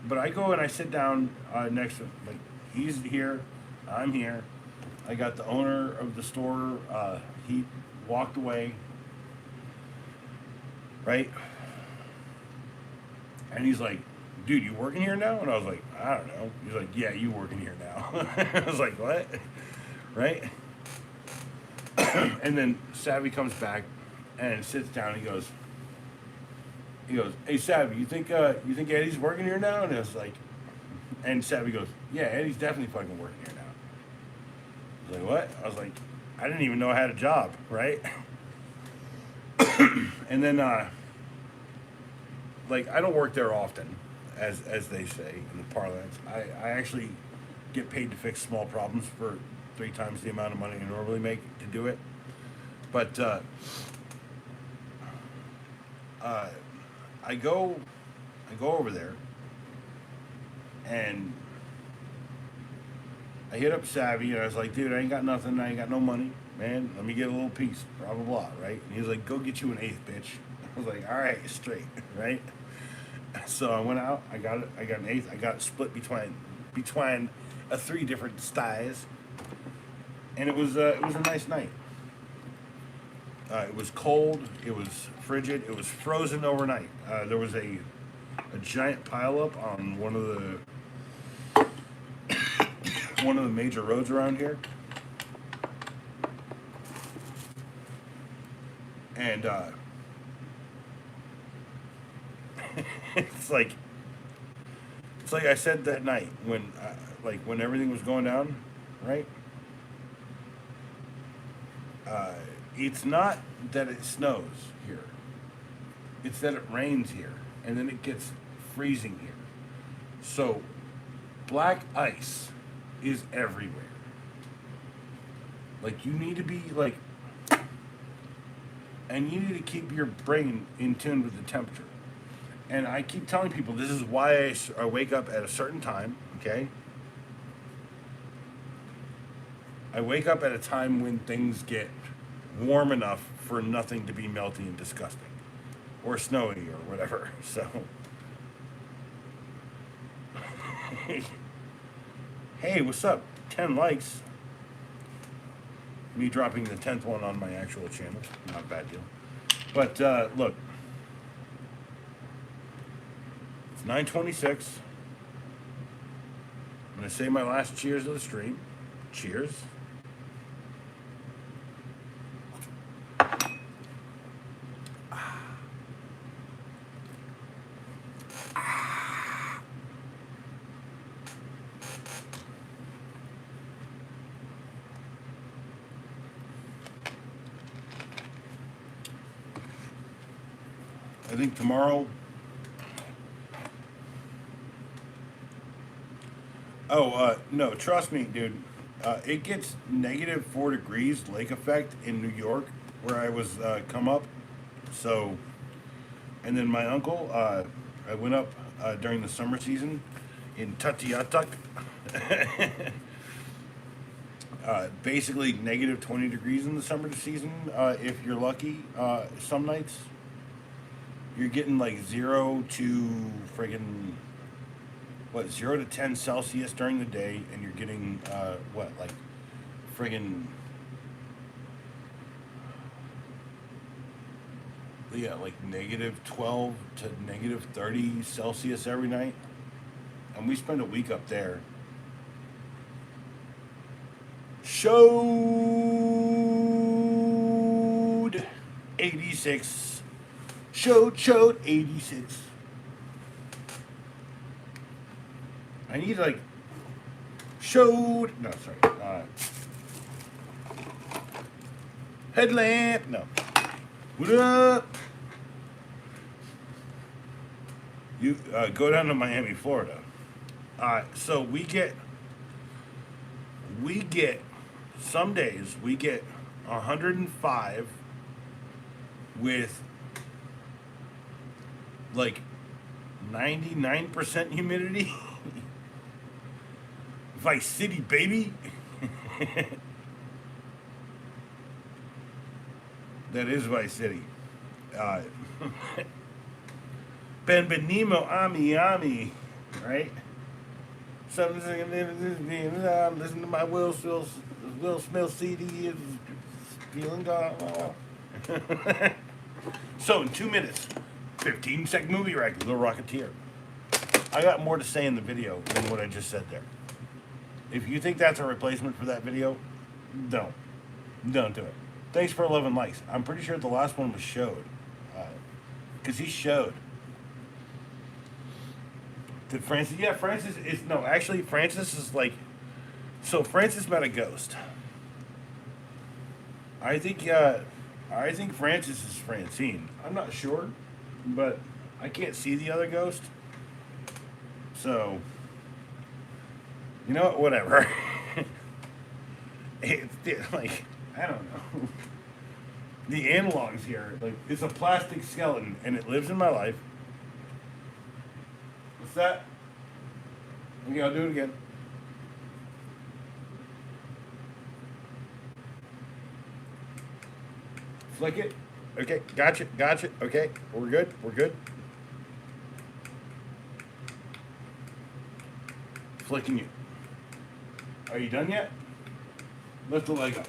But I go and I sit down next to him. Like, he's here, I'm here. I got the owner of the store. He walked away, right? And he's like, "Dude, you working here now?" And I was like, "I don't know." He's like, "Yeah, you working here now." I was like, "What?" Right? And then Savvy comes back and sits down. He goes, "Hey, Savvy, you think Eddie's working here now?" And I was like, and Savvy goes, "Yeah, Eddie's definitely fucking working here now." I was like, "What?" I was like, "I didn't even know I had a job," right? And then, like, I don't work there often, as they say in the parlance. I actually get paid to fix small problems for 3 times the amount of money I normally make to do it. But I go over there, and I hit up Savvy, and I was like, "Dude, I ain't got nothing. I ain't got no money, man. Let me get a little piece, blah blah blah, right?" And he was like, "Go get you an eighth, bitch." I was like, "All right, straight, right?" So I went out. I got an eighth. I got it split between 3 different styes, and it was a nice night. It was cold. It was frigid. It was frozen overnight. There was a giant pileup on one of the major roads around here, and it's like I said that night when when everything was going down, right? It's not that it snows here. It's that it rains here, and then it gets freezing here. So, black ice is everywhere. Like, you need to be, like... and you need to keep your brain in tune with the temperature. And I keep telling people this is why I wake up at a certain time, okay? I wake up at a time when things get warm enough for nothing to be melty and disgusting or snowy or whatever. So, hey, what's up? 10 likes. Me dropping the 10th one on my actual channel. Not a bad deal. But look, it's 9:26. I'm going to say my last cheers of the stream. Cheers. I think tomorrow. Oh, no, trust me, dude. It gets -4 degrees lake effect in New York, where I was come up. So, and then my uncle, I went up during the summer season in Tatiatuk. Basically -20 degrees in the summer season. If you're lucky, some nights you're getting like 0 to friggin' 0 to 10 Celsius during the day, and you're getting like friggin' yeah, like -12 to -30 Celsius every night, and we spend a week up there. Showed 86. Showed 86. I need like showed. No, sorry. Headlamp. No. What up? You go down to Miami, Florida. So we get some days we get 105 with like 99% humidity. Vice City, baby. That is Vice City. Benvenimo, Ami, right? Something listen to my Will Smith CD is feeling God. So in 2 minutes, 15-second movie rack, Little Rocketeer. I got more to say in the video than what I just said there. If you think that's a replacement for that video, don't do it. Thanks for 11 likes. I'm pretty sure the last one was showed, because he showed. Did Francis? Yeah, Francis is no. Actually, Francis is like. So Francis met a ghost. I think Francis is Francine. I'm not sure, but I can't see the other ghost. So, you know what? Whatever. It's like, I don't know. The analogs here, like, it's a plastic skeleton, and it lives in my life. What's that? Okay, I'll do it again. Flick it. Okay, gotcha. Okay, we're good. Flicking you. Are you done yet? Lift the leg up.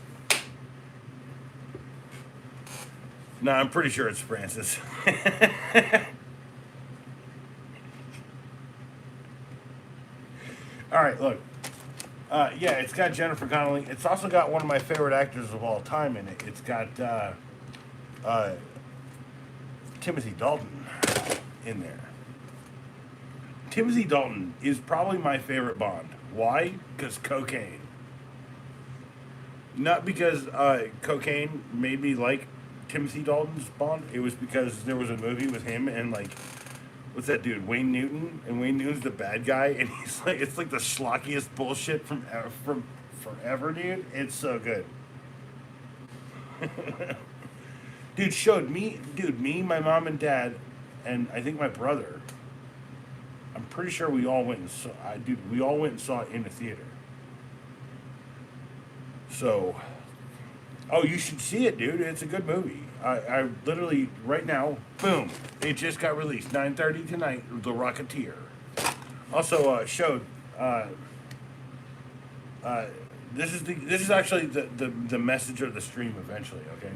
No, I'm pretty sure it's Francis. All right, look. Yeah, it's got Jennifer Connelly. It's also got one of my favorite actors of all time in it. It's got Timothy Dalton in there. Timothy Dalton is probably my favorite Bond. Why? Because cocaine. Not because cocaine made me like Timothy Dalton's Bond. It was because there was a movie with him and like, what's that dude? Wayne Newton, and Wayne Newton's the bad guy, and he's like, it's like the schlockiest bullshit from forever, dude. It's so good. Dude, showed me, dude, me, my mom and dad, and I think my brother. I'm pretty sure we all went and saw. Dude, we all went and saw it in the theater. So, oh, you should see it, dude. It's a good movie. I literally right now, boom, it just got released 9:30 tonight. The Rocketeer. Also showed. Uh, this is actually the message of the stream eventually. Okay,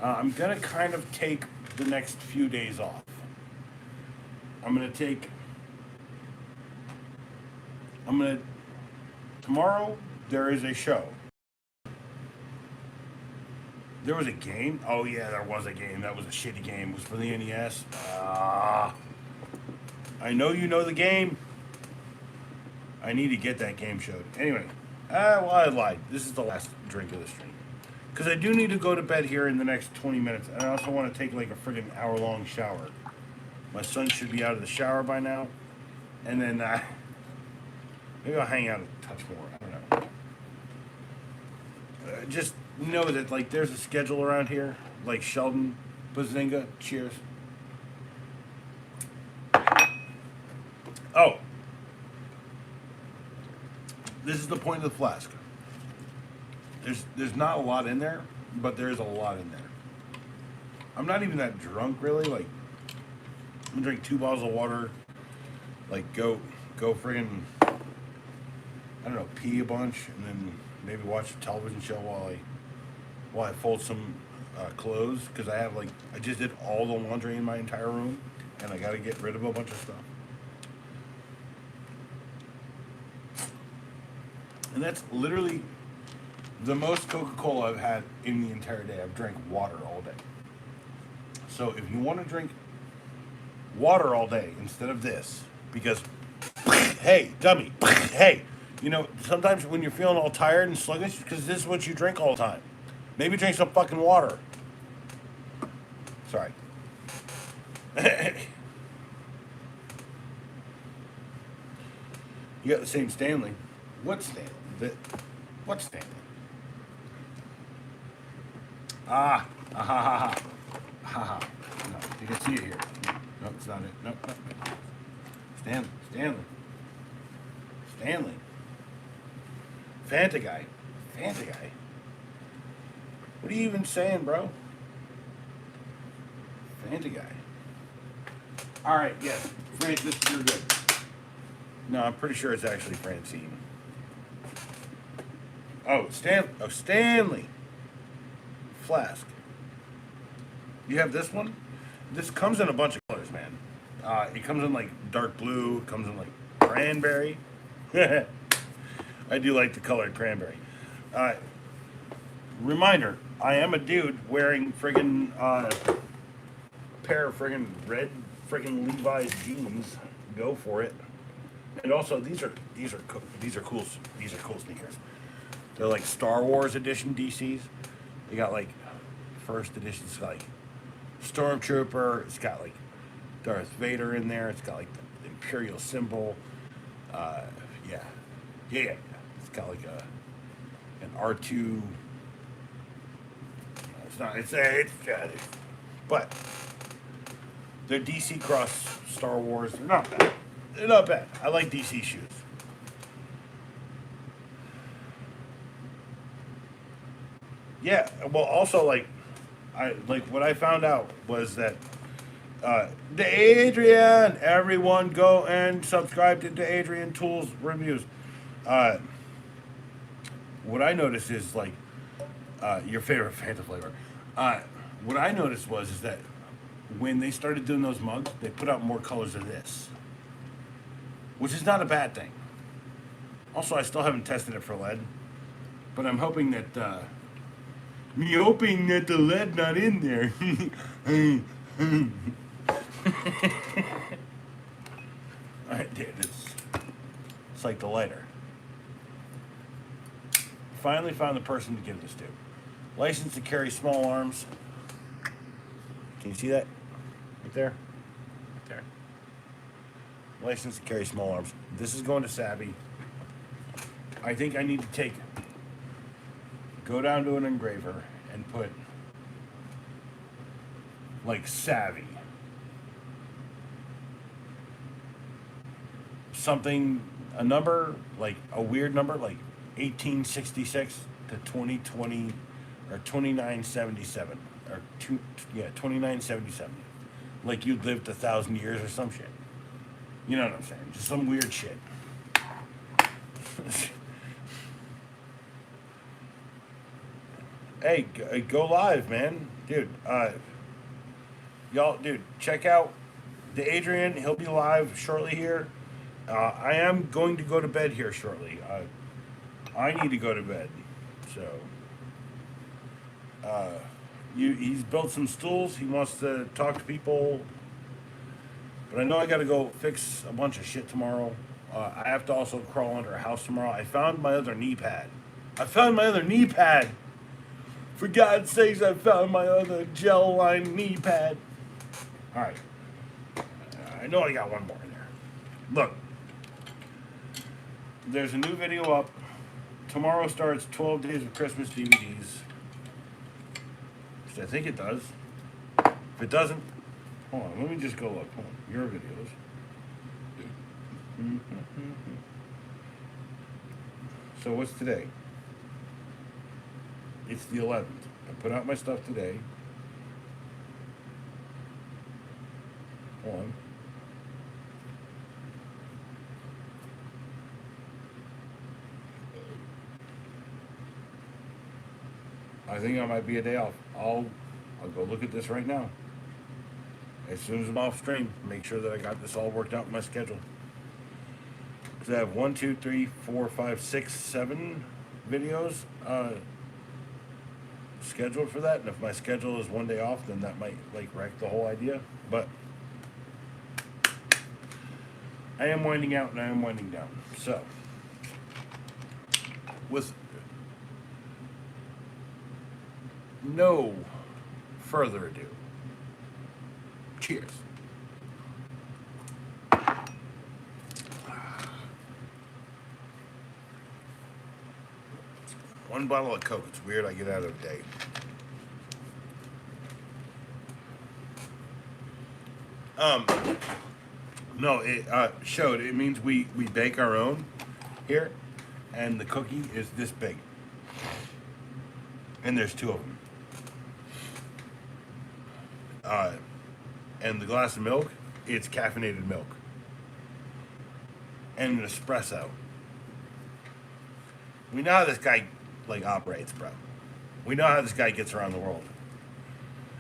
I'm gonna kind of take the next few days off. I'm gonna take. I'm gonna tomorrow. There is a show. There was a game. Oh yeah, there was a game. That was a shitty game. It was for the NES. I know you know the game. I need to get that game showed. Anyway, well, I lied. This is the last drink of the stream. Because I do need to go to bed here in the next 20 minutes. And I also want to take like a friggin' hour-long shower. My son should be out of the shower by now. And then maybe I'll hang out a touch more. I don't know. Just know that like there's a schedule around here. Like Sheldon, Bazinga, cheers. Oh. This is the point of the flask. There's not a lot in there, but there's a lot in there. I'm not even that drunk really. Like I'm gonna drink 2 bottles of water. Like go friggin' I don't know, pee a bunch, and then maybe watch a television show while I fold some clothes, because I just did all the laundry in my entire room, and I got to get rid of a bunch of stuff. And that's literally the most Coca-Cola I've had in the entire day. I've drank water all day. So if you want to drink water all day instead of this, because hey, dummy, hey, you know, sometimes when you're feeling all tired and sluggish, because this is what you drink all the time. Maybe drink some fucking water. Sorry. You got the same Stanley. What Stanley? What Stanley? Ha ha. No, you can see it here. No, it's not it. No. Stanley. Fanta guy. What are you even saying, bro? Fanta guy. All right, yes. Francis, you're good. No, I'm pretty sure it's actually Francine. Oh, Stanley. Flask. You have this one? This comes in a bunch of colors, man. It comes in like dark blue. It comes in like cranberry. I do like the color cranberry. Reminder, I am a dude wearing friggin' a pair of friggin' red friggin' Levi's jeans. Go for it. And also these are cool sneakers. They're like Star Wars edition DCs. They got like first edition. It's got like Stormtrooper. It's got like Darth Vader in there. It's got like the Imperial symbol. Yeah. It's got like an R2. It's not. But they're DC cross Star Wars. They're not bad. I like DC shoes. Yeah. Well, also what I found out was that the Adrian. Everyone go and subscribe to the Adrian Tools reviews. What I noticed is your favorite Fanta flavor. What I noticed is that when they started doing those mugs, they put out more colors of this, which is not a bad thing. Also, I still haven't tested it for lead, but I'm hoping that the lead not in there. Alright, dude, it's like the lighter. Finally found the person to give this to. License to carry small arms. Can you see that? Right there? Right there. License to carry small arms. This is going to Savvy. I think I need to go down to an engraver and put like savvy. Something, a number, like a weird number, like 1866 to 2020 or 2977 or 2977. Like you'd lived 1,000 years or some shit. You know what I'm saying? Just some weird shit. Hey, go live, man, dude. Y'all, dude, check out the Adrian. He'll be live shortly here. I am going to go to bed here shortly. I need to go to bed, so he's built some stools. He wants to talk to people, but I know I got to go fix a bunch of shit tomorrow. I have to also crawl under a house tomorrow. I found my other knee pad. For God's sakes, I found my other gel line knee pad. All right. I know I got one more in there. Look. There's a new video up. Tomorrow starts 12 Days of Christmas DVDs. Which I think it does. If it doesn't, hold on. Let me just go look. Hold on. Your videos. So what's today? It's the 11th. I put out my stuff today. Hold on. I think I might be a day off. I'll go look at this right now. As soon as I'm off stream, make sure that I got this all worked out in my schedule. Because I have 1, 2, 3, 4, 5, 6, 7 videos scheduled for that. And if my schedule is one day off, then that might like wreck the whole idea. But I am winding out and I am winding down. So with no further ado, cheers. One bottle of Coke. It's weird I get out of a day. No, it showed. It means we bake our own here, and the cookie is this big, and there's 2 of them. And the glass of milk, it's caffeinated milk, and an espresso. We know how this guy like operates, bro. We know how this guy gets around the world.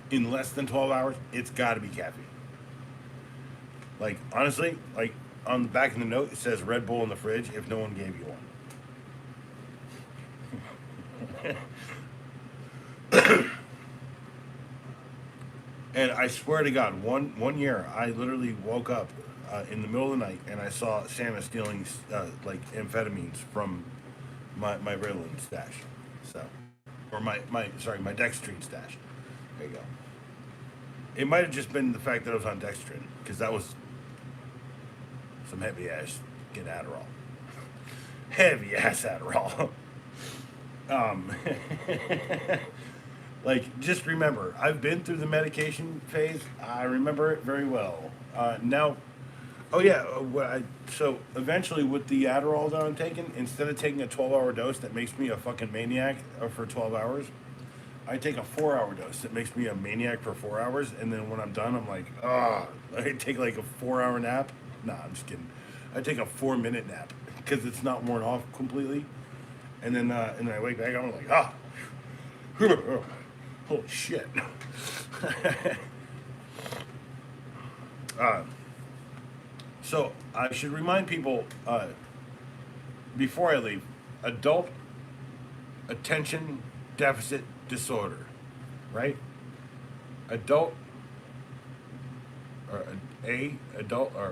In less than 12 hours, it's got to be caffeine. Like, honestly, like, on the back of the note, it says Red Bull in the fridge if no one gave you one. And I swear to God, one year, I literally woke up in the middle of the night and I saw Santa stealing, like, amphetamines from my Ritalin stash. So, or my Dextrine stash. There you go. It might have just been the fact that I was on Dextrine, because that was some heavy ass Adderall. Heavy ass Adderall. Like, just remember, I've been through the medication phase. I remember it very well. Now, oh yeah, so eventually with the Adderall that I'm taking, instead of taking a 12-hour dose that makes me a fucking maniac for 12 hours, I take a 4-hour dose that makes me a maniac for 4 hours, and then when I'm done, I'm like, I take like a 4-hour nap. Nah, I'm just kidding. I take a 4-minute nap because it's not worn off completely, and then I wake back up, I'm like, holy shit. So I should remind people before I leave, adult attention deficit disorder, right? Adult or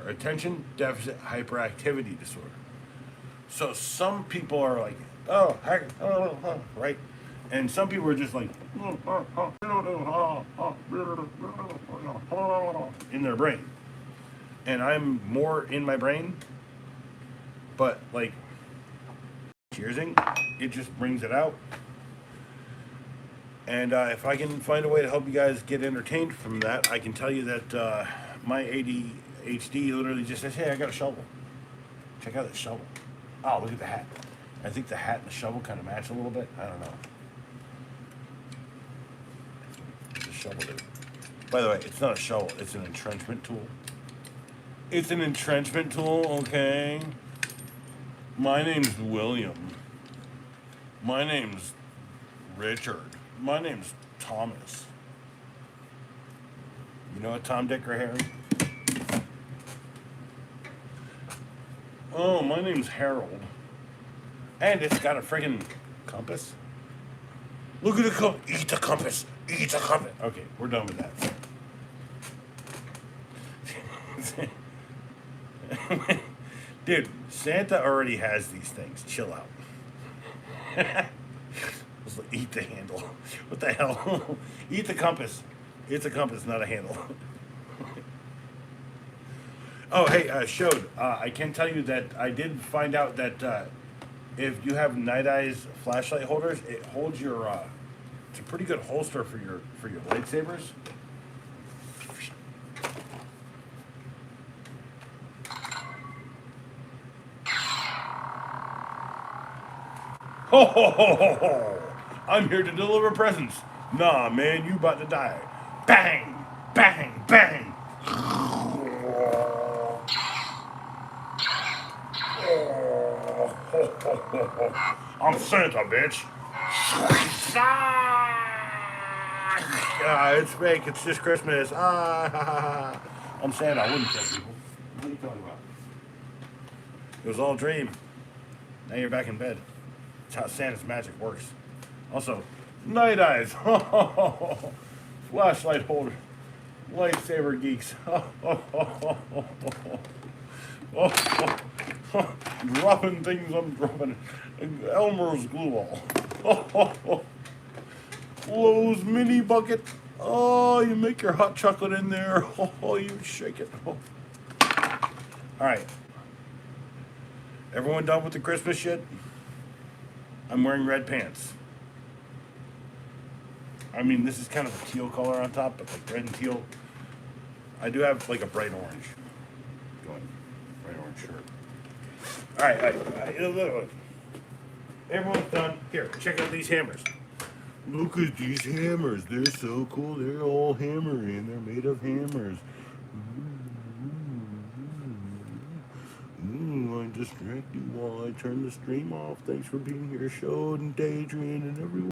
attention deficit hyperactivity disorder. So some people are like, right? And some people are just like in their brain. And I'm more in my brain, but like cheersing, it just brings it out. And if I can find a way to help you guys get entertained from that, I can tell you that my ADHD literally just says, "Hey, I got a shovel. Check out that shovel. Oh, look at the hat. I think the hat and the shovel kind of match a little bit. I don't know. The shovel do. By the way, it's not a shovel. It's an entrenchment tool. It's an entrenchment tool, okay? My name's William. My name's Richard. My name's Thomas. You know what, Tom, Dick, or Harry? Oh, my name's Harold. And it's got a friggin' compass. Look at the compass. Eat the compass. Eat the compass. Okay, we're done with that. Dude, Santa already has these things. Chill out. Just like, eat the handle. What the hell? Eat the compass. It's a compass, not a handle. Oh, hey, Showed. I can tell you that I did find out that if you have Night Eyes flashlight holders, it holds your. It's a pretty good holster for your lightsabers. Ho ho ho ho ho! I'm here to deliver presents. Nah, man, you about to die. Bang, bang, bang. I'm Santa, bitch. It's fake. It's just Christmas. I'm Santa. I wouldn't kill people. What are you talking about? It was all a dream. Now you're back in bed. That's how Santa's magic works. Also, Night Eyes. Flashlight holder. Lightsaber geeks. Dropping things I'm dropping. Elmer's glue all. Lowe's mini bucket. Oh, you make your hot chocolate in there. Oh, you shake it. Oh. All right. Everyone done with the Christmas shit? I'm wearing red pants. I mean, this is kind of a teal color on top, but like red and teal. I do have like a bright orange. Going, bright orange shirt. All right. Look. Everyone's done. Here, check out these hammers. Look at these hammers. They're so cool. They're all hammering. They're made of hammers. I distract you while I turn the stream off. Thanks for being here, Showed and Daydream and everyone.